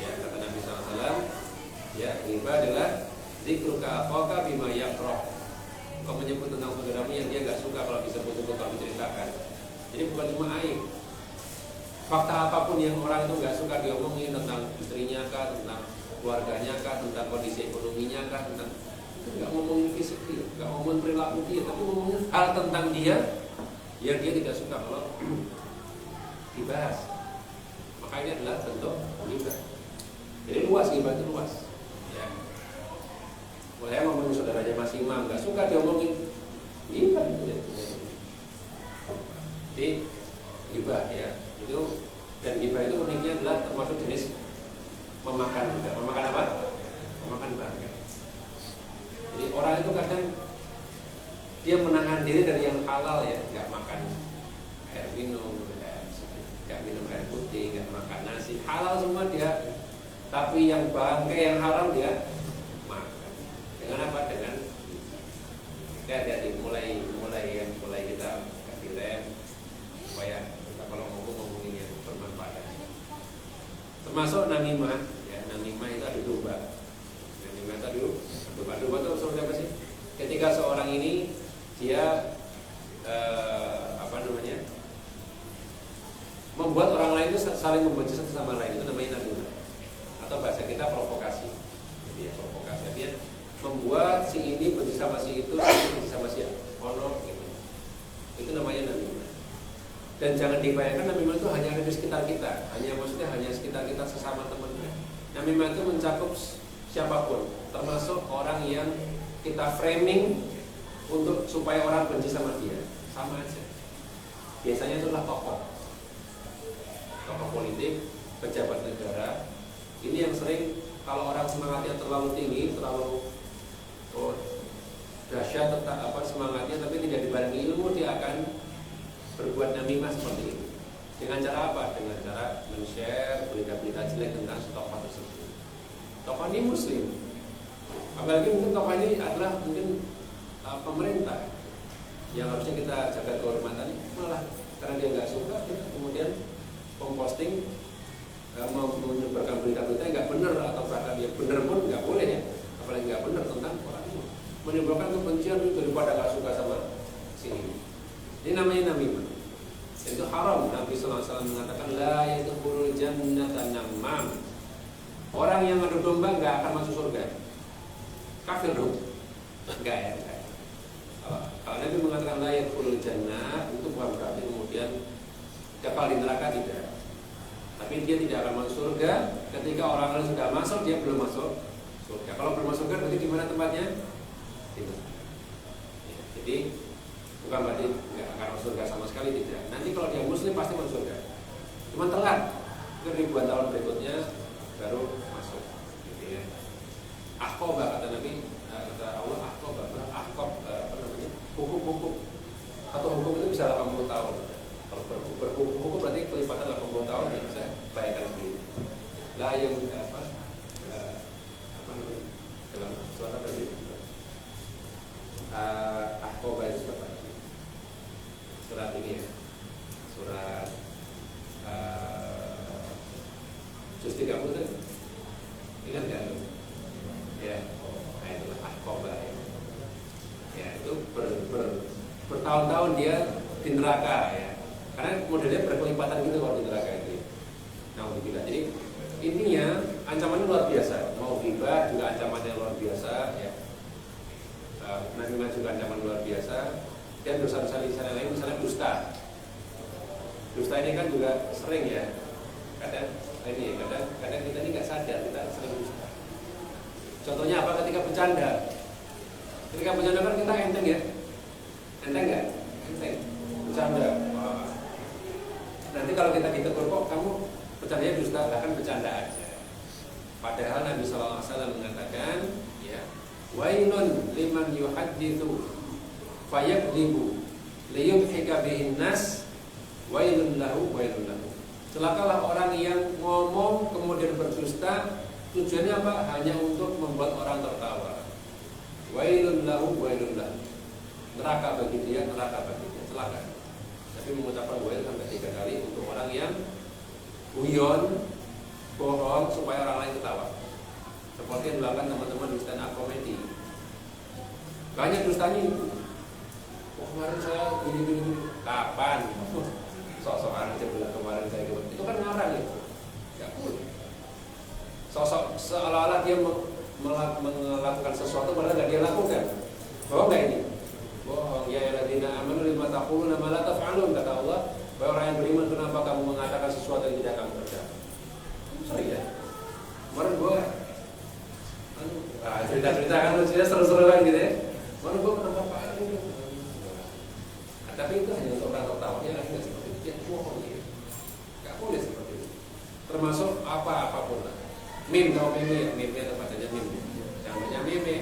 Ya, kata Nabi SAW, ya, ghibah adalah dzikruka akhaka bima yakrah. Kau menyebut tentang saudaramu yang dia nggak suka kalau disebut-sebut, kalau diceritakan. Jadi bukan cuma aib. Fakta apapun yang orang itu nggak suka diomongin, tentang istrinya kah, tentang keluarganya kah, tentang kondisi ekonominya kah, tentang, nggak ngomongin fisik dia, nggak ngomongin perilaku dia, tapi ngomongin hal tentang dia yang dia tidak suka kalau dibahas. Maka ini adalah bentuk ghibah. Jadi luas, ghibah itu luas. Ya. Saya ngomongin saudaranya Mas Imam, nggak suka diomongin, ghibah itu ya. Jadi ghibah ya, itu, dan ghibah itu uniknya adalah termasuk jenis memakan juga. Memakan apa? Memakan barang. Jadi orang itu kadang dia menahan diri dari yang halal ya, nggak makan air minum, nggak minum air putih, nggak makan nasi, halal semua dia. Tapi yang bangkai yang haram dia makan. Dengan apa? Dengan mulai kita kasih rem supaya kita kalau ngomongin yang bermanfaat. Termasuk namimah, ya, namimah itu ada domba. Namimah itu ada domba itu seperti apa sih? Ketika seorang ini dia membuat orang lain itu saling membenci satu sama lain, itu namanya namimah. Atau bahasa kita provokasi. Jadi ya, provokasi dia membuat si ini benci sama si itu, benci sama si ono gitu. Itu namanya namimah. Dan jangan dibayangkan namimah itu hanya ada di sekitar kita, hanya sekitar kita sesama temannya. Namimah itu mencakup siapapun, termasuk orang yang kita framing untuk supaya orang benci sama dia, sama aja. Biasanya itulah tokoh politik, pejabat negara. Ini yang sering kalau orang semangatnya terlalu tinggi, terlalu dahsyat tentang semangatnya, tapi tidak dibarengi ilmu, dia akan berbuat namimah seperti ini. Dengan cara apa? Dengan cara men-share berita-berita jelek tentang tokoh tersebut. Tokoh ini muslim, Apalagi mungkin tokoh ini adalah mungkin pemerintah yang harusnya kita jaga kehormatan, malah karena dia nggak suka, dia kemudian memposting, menyebarkan berita-berita yang nggak benar, atau bahkan yang benar pun nggak boleh ya, apalagi nggak benar tentang orang ini, menimbulkan kebencian daripada nggak suka sama sini. Ini namanya namimah. Itu haram. Nabi SAW mengatakan la yadkhulul jannata namam. Orang yang adu domba nggak akan masuk surga. Kafir dong? Enggak ya. Kalau Nabi mengatakan la yadkhulul jannah, itu bukan berarti kemudian kekal di neraka, tidak. Tapi dia tidak akan masuk surga ketika orang lain sudah masuk, dia belum masuk surga. Kalau belum masuk surga, berarti di mana tempatnya? Tidak. Jadi bukan berarti nggak akan masuk surga sama sekali, tidak. Nanti kalau dia muslim pasti masuk surga. Cuma telat, ribuan tahun berikutnya baru masuk. Gitu ya. Ahqobah kata Nabi, kata Allah, ahqobah, apa namanya? Hukum-hukum atau hukum itu bisa 80 tahun. Kalau berhukum berarti kelipatan 80 tahun, ya bisa bayangkan sendiri. Lah yang apa namanya? Dalam suara tadi. Ahqobah itu apa? Surat ini ya, surat juz 30 kan? Ingat nggak lu? Ya, nah itulah Ahqobah ya. Ya itu bertahun-tahun dia di neraka ya, karena modelnya berkelipatan gitu kalau di neraka itu. Nah, jadi intinya ancamannya luar biasa. Mau ghibah juga ancamannya luar biasa ya. Namimah juga ancaman luar biasa. Dan dosa-dosa lisan lain, misalnya dusta. Dusta ini kan juga sering ya. Kadang kita ini nggak sadar kita sering dusta. Contohnya apa? Ketika bercanda. Ketika bercanda kan kita enteng ya. Enteng nggak? Enteng. Bercanda. Nanti kalau kita ditegur, kok kamu bercandanya dusta, kan bercanda aja. Padahal Nabi SAW mengatakan, ya, wailun liman yuhadithu fayakdzibu liyudhika bihin nas wailun lahu. Celakalah orang yang ngomong kemudian berdusta, tujuannya apa? Hanya untuk membuat orang tertawa. Wailun lahu. Neraka bagi dia, celaka. Tapi mengucapkan wail sampai 3 kali untuk orang yang guyon, bohong supaya orang lain ketawa. Seperti yang dilakukan teman-teman di stand up comedy. Banyak dustanya itu. Kemarin saya gini. Kapan? Sok-sokan aja bilang kemarin saya gitu. Itu kan ngarang itu. Gak boleh. Sosok seolah-olah dia melakukan sesuatu padahal gak dia lakukan. Bohong gak ini? Bohong. Ya alladzina amanu lima taquluna ma la taf'alun, kata Allah. Bahwa orang yang beriman, kenapa kamu mengatakan sesuatu yang tidak kamu kerjakan? Sorry ya. Kemarin gua cerita-cerita kan lucunya seru-seruan gitu ya. Kemarin gua kenapa Pak ini? Tapi itu hanya untuk orang tertawa, dia nggak seperti itu, dia bohong gitu. Nggak boleh seperti itu. Termasuk apapun lah. Meme, tahu meme ya? Meme atau bacanya meme. Yang bacanya meme,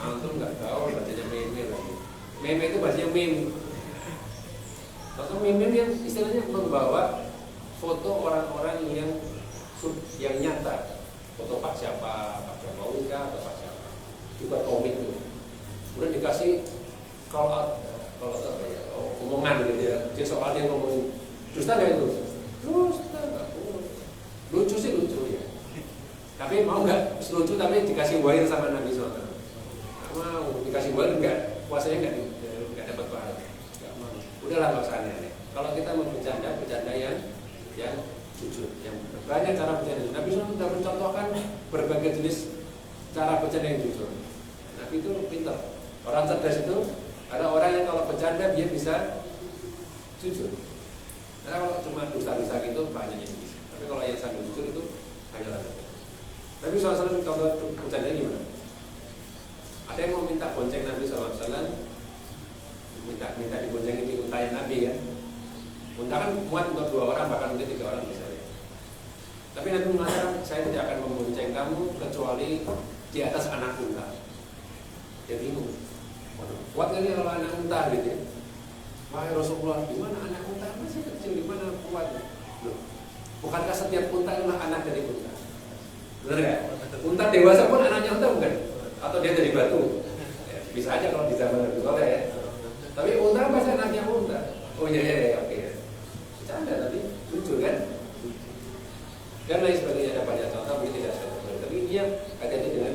antum nggak tahu bacanya meme lagi. Meme itu bacanya meme. Atau meme yang istilahnya membawa foto orang-orang yang nyata. Foto Pak siapa, Pak Jokowi kah, atau Pak siapa. Juga komik itu. Kemudian dikasih call out. Kalau apa ya, omongan gitu ya. Dia soal dia ngomongin dusta nggak itu? Dusta nggak boleh. Lucu sih lucu ya. Tapi mau nggak lucu tapi dikasih wair sama Nabi SAW? Nggak mau. Dikasih wair nggak, puasanya nggak dapat pahala. Nggak mau. Udahlah nggak usah aneh-aneh. Kalau kita mau bercanda yang jujur, yang banyak cara bercanda. Nabi SAW sudah mencontohkan berbagai jenis cara bercanda yang jujur. Nabi itu pintar. Orang cerdas itu ada orang yang kalau bercanda dia bisa jujur. Karena kalau cuma dusta-dusta gitu banyak yang bisa. Tapi kalau yang sambil jujur itu hanya satu. Nabi SAW contoh bercandanya gimana? Ada yang mau minta bonceng Nabi SAW, minta dibonceng ini untain Nabi ya. Unta kan muat untuk 2 orang, bahkan mungkin 3 orang bisa ya. Tapi Nabi mengatakan saya tidak akan membonceng kamu kecuali di atas anak unta. Dia bingung. Kuat kali kalau anak unta gitu ya. Wahai Rasulullah, di mana anak unta? Masih kecil, di mana kuat? Loh, bukankah setiap unta adalah anak dari unta? Benar nggak? Unta dewasa pun anaknya unta bukan? atau dia dari batu. Ya, bisa aja kalau di zaman Nabi Soleh ya. Tapi unta bahasa anaknya unta. Oh iya, oke. Bercanda tapi lucu kan? Dan lain sebagainya, ada banyak contoh, tapi tidak seperti. Tapi dia hati-hati dengan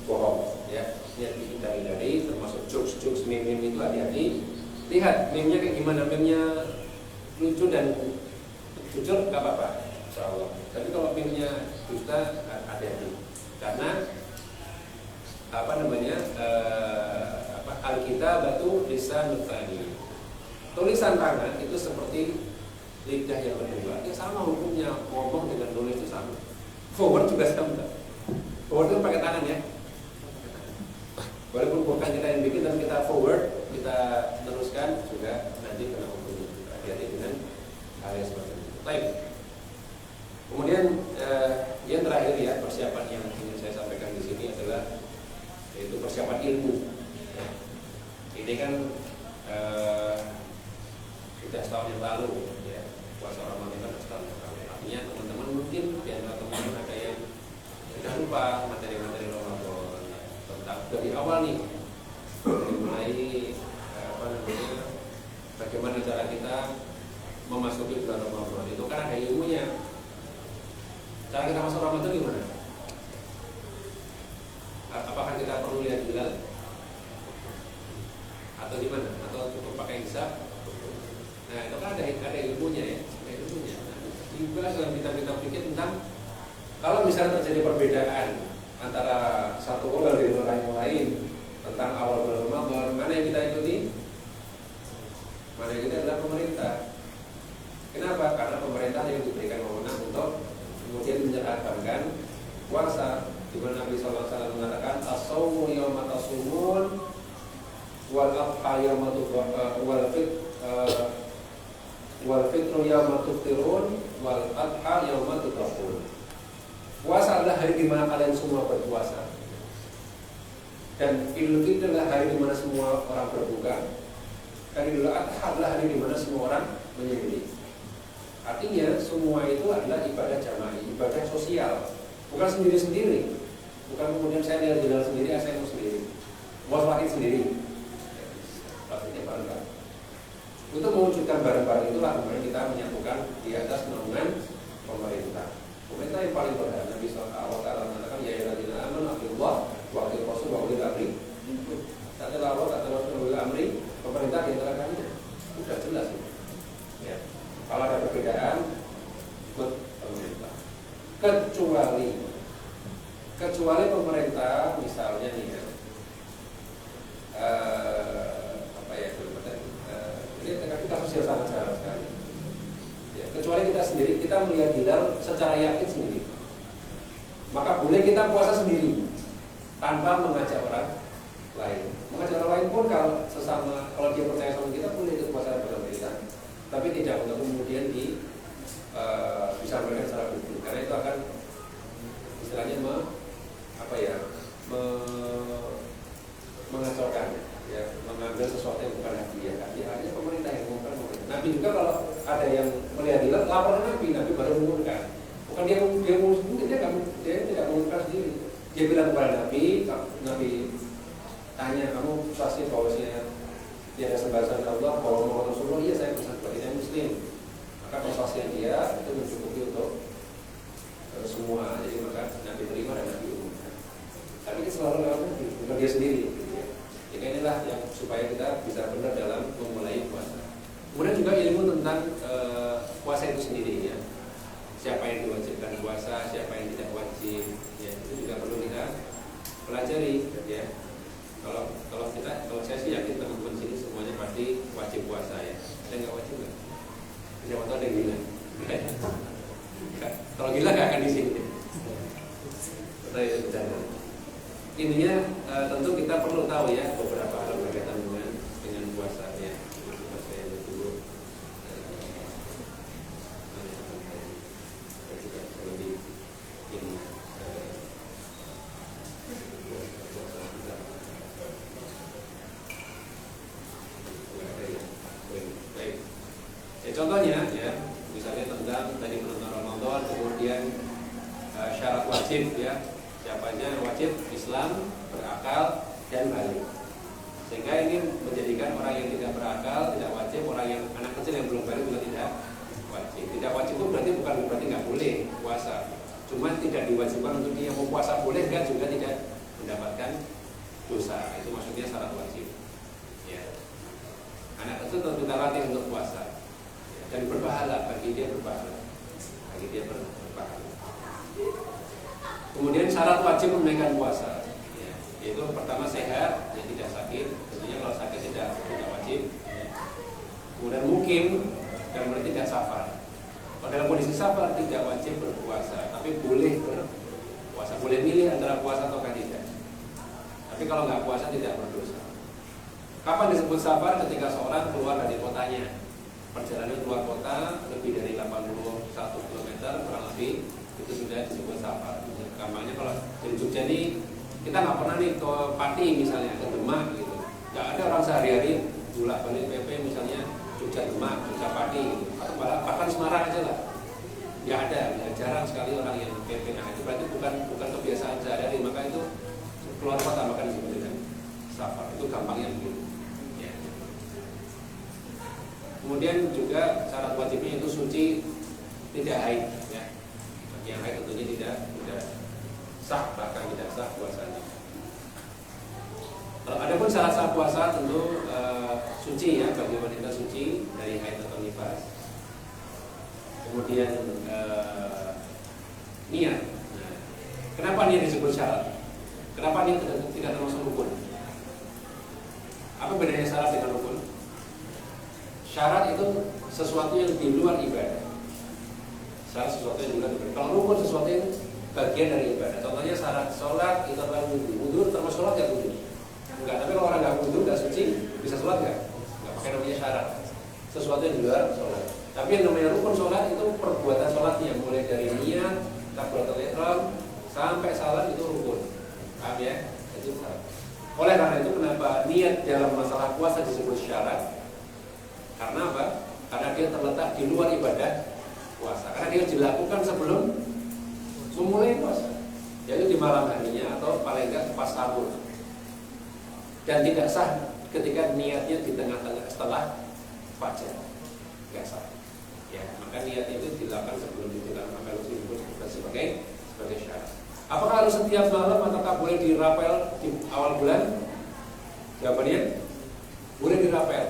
bohong, ya. Yang dihindari, termasuk jokes meme itu hati-hati. Lihat meme-nya kayak gimana, meme-nya lucu dan jujur nggak apa-apa, insya Allah. Tapi kalau meme-nya dusta, hati-hati. Karena Alkitabatu lisanul thani. Tulisan tangan itu seperti lidah yang kedua. Ya sama hukumnya, ngomong dengan nulis itu sama. Forward juga sama. Forward itu pakai tangan ya. Walaupun bukan kita yang bikin, tapi kita forward, kita teruskan juga nanti kena hukum. Hati-hati dengan hal yang seperti itu. Baik. Kemudian yang terakhir ya, persiapan yang ingin saya sampaikan di sini adalah yaitu persiapan ilmu. Ya. Ini kan sudah setahun yang lalu ya, puasa Ramadan kan setahun yang lalu. Artinya teman-teman mungkin di antara teman-teman ada yang sudah lupa materi-materi Ramadan ya, tentang dari awal nih, dari mulai bagaimana cara kita memasuki bulan Ramadan. Itu kan ada ilmunya. Cara kita masuk Ramadan gimana? Apakah kita perlu lihat hilal? Atau gimana? Atau cukup pakai hisab? Nah itu kan ada ilmunya ya, ada ilmunya. Dibahas dalam kitab-kitab fikih tentang kalau misalnya terjadi perbedaan antara satu ulama dengan orang yang lain tentang awal bulan Ramadan, mana yang kita ikuti? Mana yang kita adalah pemerintah. Kenapa? Karena pemerintah yang diberikan wewenang untuk kemudian menjalankan puasa. Di mana Nabi SAW mengatakan as-shaumu yauma tasumun wal adha yauma wal fitru yauma tuftirun wal adha yauma tutafun. Puasa adalah hari di mana kalian semua berpuasa. Dan Idul Fitri adalah hari di mana semua orang berbuka. Dan Idul Adha adalah hari di mana semua orang menyembelih. Artinya semua itu adalah ibadah jamaah, ibadah sosial, bukan sendiri-sendiri. Bukan kemudian saya lihat jalan sendiri, saya mau sendiri, mau sholat sendiri. Maksudnya bareng-bareng. Untuk mewujudkan bareng-bareng itulah kemudian kita menyatukan di atas naungan pemerintah. Pemerintah yang paling berhak. Nabi SAW mengatakan ya ayyuhalladzina amanu atiiullah wa atiiur rasul wa ulil amri. Taat Allah, taat Rasul wa ulil amri. Pemerintah di antara kalian. Sudah jelas ini. Ya. Kalau ada perbedaan, ikut pemerintah. Kecuali pemerintah, misalnya nih ya, ini kasus yang sangat jarang sekali. Ya, kecuali kita sendiri, kita melihat hilal secara yakin sendiri, maka boleh kita puasa sendiri tanpa mengajak orang lain. Mengajak orang lain pun kalau sesama, kalau dia percaya sama kita, boleh ikut puasa bersama kita, tapi tidak untuk kemudian disampaikan secara publik, karena itu akan istilahnya mengacaukan, ya, mengambil sesuatu yang bukan hak dia. Artinya pemerintah yang mengumumkan pemerintah. Nabi juga kalau ada yang melihat hilal, laporan Nabi baru mengumumkan. Bukan dia mungkin dia tidak mengumumkan sendiri. Dia bilang kepada Nabi tanya, kamu pasti bahwasanya tiada sembahan selain Allah, bahwa Muhammad Rasulullah. Iya, saya bisa sebagai Muslim. Maka kesaksian dia itu mencukupi untuk semua. Jadi maka Nabi terima dan Nabi umumkan. Tapi kita selalu lewat Nabi, bukan dia sendiri. Jadi inilah yang supaya kita bisa benar dalam memulai puasa. Kemudian juga ilmu tentang puasa itu sendiri ya. Siapa yang diwajibkan puasa, siapa yang tidak wajib, ya itu juga perlu kita pelajari ya. Kalau saya sih yakin teman-teman sini semuanya pasti wajib puasa ya. Ada nggak wajib nggak? Siapa tahu ada yang gila. Kalau gila nggak akan di sini. Intinya tentu kita perlu tahu ya beberapa hal berkaitan dengan puasa ya. Puasa yang dulu. Contohnya ya, misalnya tentang tadi menonton Ramadan, kemudian syarat wajib ya, Siapanya wajib Islam, berakal, dan balik. Sehingga ini menjadikan orang yang tidak berakal tidak wajib, orang yang anak kecil yang belum balik juga tidak wajib. Tidak wajib itu bukan berarti nggak boleh puasa. Cuma tidak diwajibkan untuk dia mau puasa boleh, kan juga tidak mendapatkan dosa. Itu maksudnya syarat wajib. Ya. Anak kecil tentu kita latih untuk puasa, ya. Dan berpahala bagi dia berpahala. Kemudian syarat wajib menunaikan puasa, ya. Yaitu pertama sehat, ya tidak sakit. Tentunya kalau sakit tidak wajib. Ya. Kemudian mukim dan berarti tidak safar. Kalau dalam kondisi safar tidak wajib berpuasa, tapi boleh berpuasa, boleh milih antara puasa atau tidak. Tapi kalau nggak puasa tidak berdosa. Kapan disebut safar? Ketika seorang keluar dari kotanya, perjalanan keluar kota lebih dari 81 km kurang lebih, itu sudah disebut safar. Gampangnya kalau dari Jogja ini kita nggak pernah nih ke Pati misalnya, ke Demak gitu. Nggak ada orang sehari-hari bolak balik PP misalnya Jogja Demak, Jogja Pati gitu. Atau bahkan Semarang aja lah. Nggak ada, ya, jarang sekali orang yang PP. Nah itu berarti bukan kebiasaan sehari-hari, maka itu keluar kota maka disebut dengan safar. Itu gampangnya begitu. Ya. Kemudian juga syarat wajibnya itu suci, tidak haid. Ya. Bagi yang haid tentunya tidak sah, bahkan tidak sah puasanya. Kalau ada pun syarat sah puasa tentu suci, ya, bagi wanita suci dari haid atau nifas. Kemudian niat. Nah, kenapa niat disebut syarat? Kenapa niat tidak termasuk rukun? Apa bedanya syarat dengan rukun? Syarat itu sesuatu yang di luar ibadah. Syarat sesuatu yang di luar ibadah. Kalau rukun sesuatu yang bagian dari ibadah. Contohnya syarat sholat itu adalah wudhu. Wudhu termasuk sholat ya wudhu? Enggak. Tapi kalau orang nggak wudhu, nggak suci, bisa sholat nggak? Nggak pakai namanya syarat. Sesuatu yang di luar sholat. Tapi yang namanya rukun sholat itu perbuatan sholatnya, mulai dari niat, takbiratul ihram sampai salam itu rukun. Paham ya? Itu syarat. Oleh karena itu kenapa niat dalam masalah puasa disebut syarat? Karena apa? Karena dia terletak di luar ibadah puasa. Karena dia dilakukan sebelum memulai puasa, yaitu di malam harinya atau paling enggak pas sahur. Dan tidak sah ketika niatnya di tengah-tengah setelah fajar, nggak sah. Ya, maka niat itu dilakukan sebelum itu, karena maka itu disebut sebagai syarat. Apakah harus setiap malam ataukah boleh dirapel di awal bulan? Jawabannya boleh dirapel.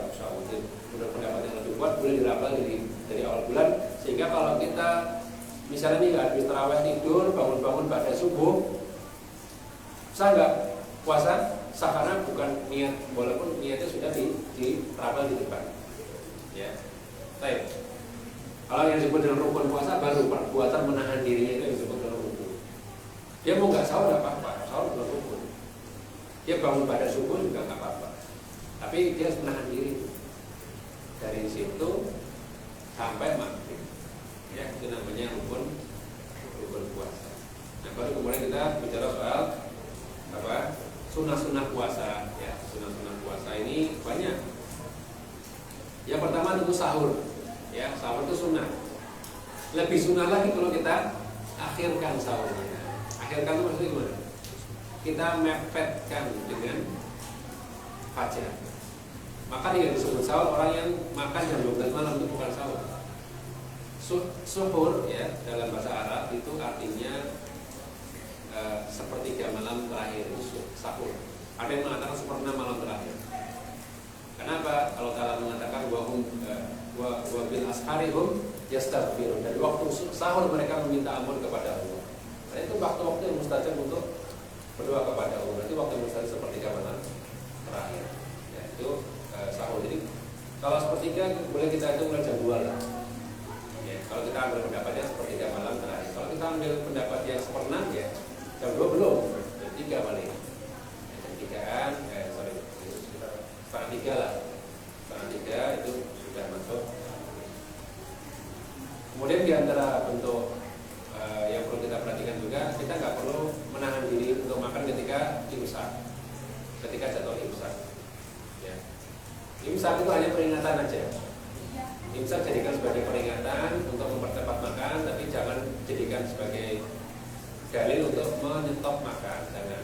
Menurut pendapat yang lebih kuat boleh dirapel dari awal bulan, sehingga kalau kita misalnya nih habis tarawih tidur bangun-bangun pada subuh, sah nggak puasa? Sah, karena bukan niat, walaupun niatnya sudah dirapel di depan. Ya, baik. Kalau yang disebut dengan rukun puasa baru perbuatan menahan dirinya itu yang disebut dengan rukun. Dia mau nggak sahur nggak apa-apa, sahur bukan rukun. Dia bangun pada subuh juga nggak apa-apa. Tapi dia harus menahan diri dari situ sampai maghrib. Ya, itu namanya rukun puasa. Nah, baru kemudian kita bicara soal apa? Sunnah-sunnah puasa. Ya, sunnah-sunnah puasa ini banyak. Yang pertama tentu sahur. Ya, sahur itu sunnah. Lebih sunnah lagi kalau kita akhirkan sahurnya. Akhirkan itu maksudnya gimana? Kita mepetkan dengan fajar. Maka dia disebut sahur, orang yang makan jam 12 malam itu bukan sahur. Suhur ya dalam bahasa Arab itu artinya sepertiga malam terakhir itu sahur. Ada yang mengatakan sepertiga malam terakhir. Kenapa? Kalau Allah mengatakan wa bil asharihum yastaghfirun, dari waktu sahur mereka meminta ampun kepada Allah. Nah, itu waktu-waktu yang mustajab untuk berdoa kepada Allah. Berarti waktu yang mustajab sepertiga malam terakhir. Ya, itu sahur. Jadi kalau sepertiga boleh kita hitung mulai jam 2 lah. Ya, kalau kita ambil pendapatnya sepertiga malam terakhir. Kalau kita ambil pendapat yang seperenam ya jam 2 belum, jam 3 paling. Jam 3-an, setengah 3 lah. Setengah 3 itu sudah masuk. Kemudian di antara bentuk yang perlu kita perhatikan juga, kita nggak perlu menahan diri untuk makan ketika imsak, ketika jatuh imsak. Ya. Imsak itu hanya peringatan aja. Imsak jadikan sebagai peringatan untuk mempercepat makan, tapi jangan jadikan sebagai dalil untuk menyetop makan, jangan.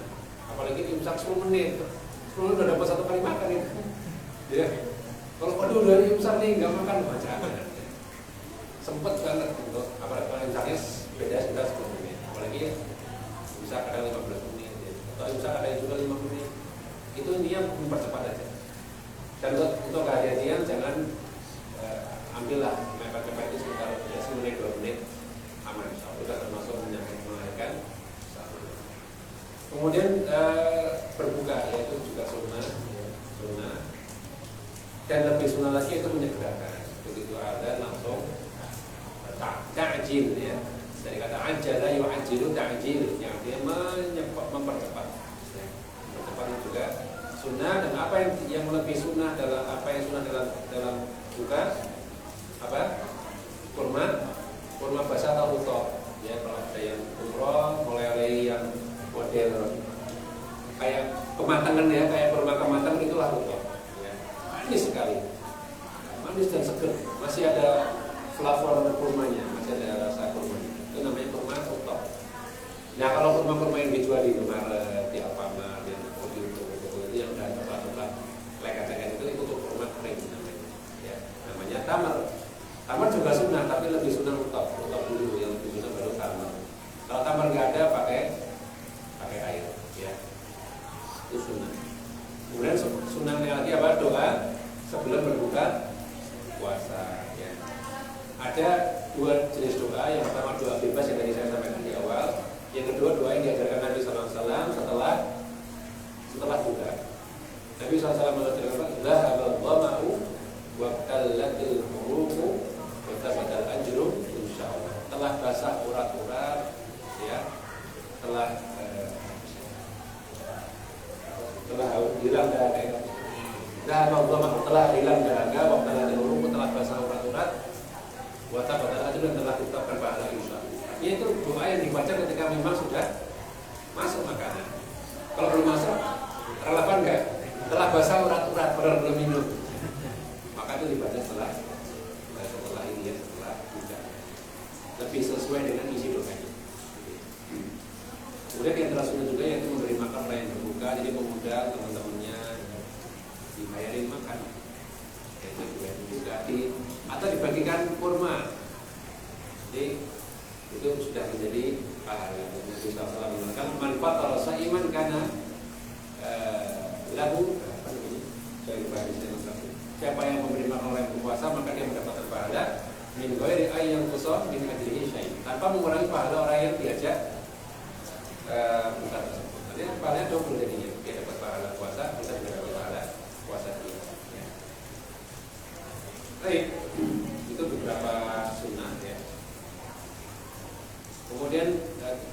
Apalagi imsak 10 menit udah dapat satu kali makan itu. Ya. Kalau waduh udah imsak nih nggak makan macam sempet banget untuk apalagi kalau imsaknya beda sudah 10 menit. Apalagi imsak kadang 15 menit ya. Atau imsak ada yang juga 5 menit. Itu intinya mempercepat aja. Dan untuk kehati-hatian jangan ambillah mepet-mepet itu sekitar 10 menit 2 menit aman. Sudah termasuk melahirkan. Kemudian berbuka yaitu juga sunnah, dan lebih sunnah lagi itu menyegerakan. Begitu ada langsung ta'jil ya. Dari kata ajala yu'ajilu ta'jil yang dia mempercepat. Mempercepat juga sunnah, dan apa yang lebih sunnah dalam apa yang sunnah dalam buka apa? Kurma basah atau utuh. Ya, kalau ada yang umroh mulai yang model kayak kematangan ya, kayak kurma kematangan itulah utuh. Ya. Manis sekali, manis dan seger, masih ada flavor kurmanya, masih ada rasa kurmanya. Itu namanya kurma utuh. Nah kalau kurma-kurma yang dijual di Indomaret, di Alfamart, yang itu yang udah coklat-coklat leket-leket itu kurma kering namanya. Ya, namanya tamar. Tamar juga sunnah, tapi lebih sunnah utuh dulu, yang lebih sunnah baru tamar. Kalau tamar nggak ada pakai air, ya itu sunnah. Kemudian sunnahnya lagi apa? Doa sebelum berbuka puasa. Ya. Ada 2 jenis doa. Yang pertama doa bebas yang tadi saya sampaikan di awal. Yang kedua doa yang diajarkan Nabi SAW setelah buka. Nabi SAW mengatakan apa? Zahabal dhama'u wa qallatil hurufu wa tabatal ajru insyaallah. Telah basah urat-urat, ya. Telah hilang dahaga. Zahabal dhama'u, telah hilang dahaga, wa qallatil hurufu, telah basah urat-urat, wa tabatal ajru, dan telah ditetapkan pahala insyaallah. Itu doa yang dibaca ketika memang sudah masuk makanan. Kalau belum masuk, relevan nggak? Telah basah urat-urat, padahal belum minum. Maka itu dibaca setelah ini ya, setelah buka. Lebih sesuai dengan isi doanya. Kemudian yang terakhir juga yaitu memberi makan orang yang berbuka, jadi mengundang teman-temannya dibayarin makan. Itu juga atau dibagikan kurma. Jadi itu sudah menjadi pahala. Nabi SAW mengatakan manfaat kalau saiman karena lagu siapa yang memberi makan orang yang berpuasa maka dia mendapatkan pahala min ghairi ayyan qusah min ajrihi syai', tanpa mengurangi pahala orang yang diajak buka tersebut. Artinya pahalanya double jadinya. Dia dapat pahala puasa, kita juga dapat pahala puasa dia. Ya. Baik, itu beberapa sunnah ya. Kemudian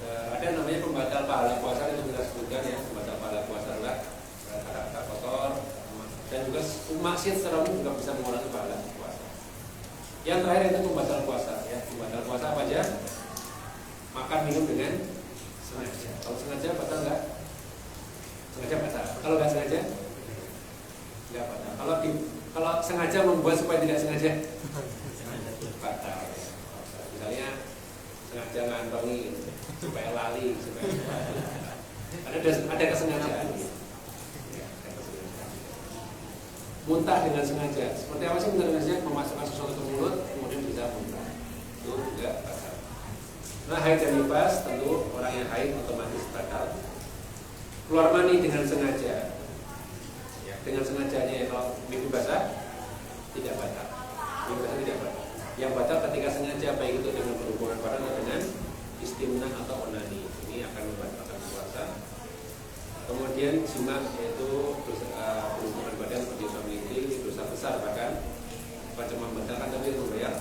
ada namanya pembatal pahala puasa yang kita sebutkan ya, pembatal pahala puasa adalah kata-kata kotor dan juga maksiat secara umum juga bisa mengurangi pahala puasa. Yang terakhir itu pembatal puasa ya. Pembatal puasa apa aja? Makan minum dengan sengaja. Kalau sengaja batal nggak? Sengaja batal. Kalau nggak sengaja nggak batal. Kalau sengaja membuat supaya tidak sengaja batal. Misalnya sengaja ngantongi supaya lali, supaya ada kesengajaan. Muntah dengan sengaja. Seperti apa sih muntah dengan sengaja? Memasukkan sesuatu ke mulut kemudian bisa muntah. Itu juga batal. Nah, haid dan nifas tentu orang yang haid otomatis batal. Keluar mani dengan sengaja. Ya, dengan sengajanya kalau mimpi basah tidak batal. Mimpi basah tidak batal. Yang batal ketika sengaja, baik itu dengan berhubungan badan atau dengan istimna atau onani, ini akan membatalkan puasa. Kemudian jima, yaitu berhubungan badan seperti suami istri, dosa besar, bahkan macam membatalkan tapi membayar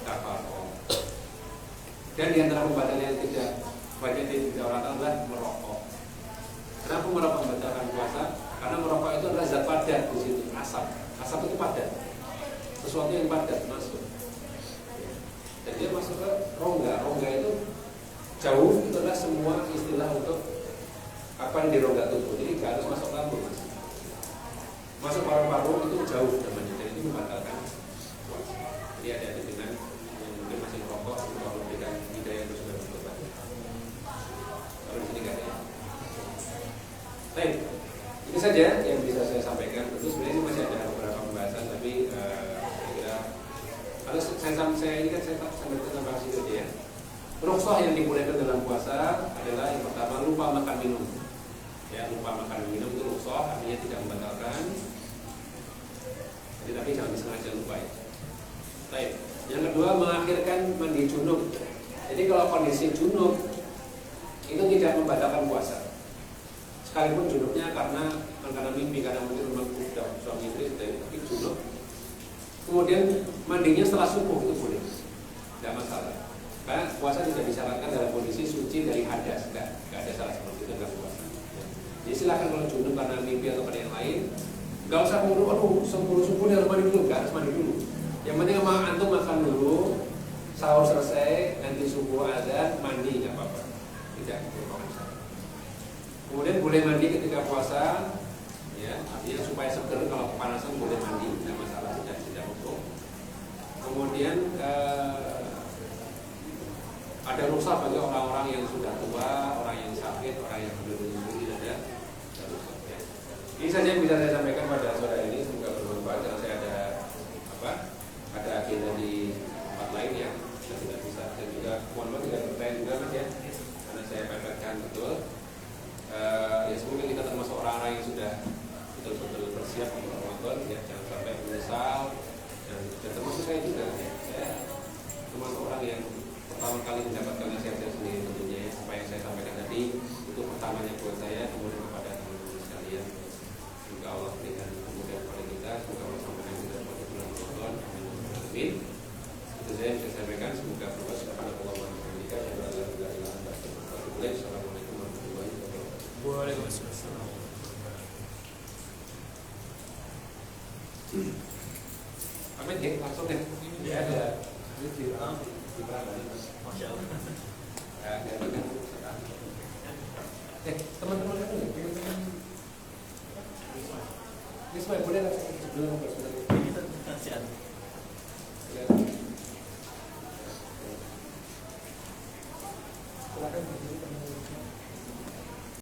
kafarah. Dan di antara pembatal yang tidak banyak dijalankan adalah merokok. Kenapa merokok membatalkan puasa? Karena merokok itu adalah zat padat di situ, asap. Asap itu padat, sesuatu yang padat masuk. Dan dia masuk ke rongga. Rongga itu jauh, itu adalah semua istilah untuk apa yang di rongga tubuh. Jadi nggak harus masuk lambung, mas. Masuk paru-paru itu jauh namanya, dan itu membatalkan puasa. Jadi ada dengan yang mungkin masih merokok, kalau memberikan hidayah itu sudah bertobat. saja yang bisa saya sampaikan. Tentu sebenarnya ini masih ada beberapa pembahasan, tapi kira kalau saya ini kan saya sambil bahas itu aja ya. Rukhsah yang dibolehkan dalam puasa adalah yang pertama lupa makan minum. Ya, lupa makan minum itu rukhsah, artinya tidak membatalkan. Tapi jangan disengaja lupa ya. Baik. Yang kedua mengakhirkan mandi junub. Jadi kalau kondisi junub itu tidak membatalkan puasa. Sekalipun junubnya karena mimpi, karena mungkin memang sudah suami istri, tapi junub. Kemudian mandinya setelah subuh itu boleh, tidak masalah. Karena puasa tidak disyaratkan dalam kondisi suci dari hadas, tidak ada salah seperti itu dalam puasa. Jadi silakan kalau junub karena mimpi atau pada yang lain, nggak usah buru-buru, subuh harus mandi dulu, nggak harus mandi dulu. Yang penting antum makan dulu, sahur selesai, nanti subuh azan mandi nggak apa-apa, tidak merupakan syarat. Kemudian boleh mandi ketika puasa, ya, artinya supaya seger, kalau kepanasan boleh mandi, tidak masalah, tidak hukum. Kemudian ada rukhsah bagi orang-orang yang sudah tua, orang yang sakit, orang yang belum menyusui, ada rukhsah. Ya. Ini saja yang bisa saya sampaikan pada sore ini, semoga bermanfaat. Karena saya ada agenda di tempat lain ya, saya tidak bisa. Dan juga mohon maaf tidak bertanya juga mas ya, karena saya pepetkan betul. Ya semoga kita termasuk orang-orang yang sudah betul-betul bersiap untuk Ramadan ya, jangan sampai menyesal. Dan termasuk saya juga ya, saya termasuk orang yang pertama kali mendapatkan nasihat saya sendiri tentunya ya, apa yang saya sampaikan tadi itu pertamanya buat saya, kemudian kepada teman-teman sekalian. Semoga Allah berikan kemudahan kepada kita, semoga Allah sampaikan kita pada bulan Ramadan. Amin. Itu saja yang saya sampaikan. Semoga berbuat subhanallah wa bihamdihi. Assalamualaikum warahmatullahi wabarakatuh. Waalaikumsalam. Amin ya, langsung deh. Ya ada. Di mana? Masya Allah. Ya,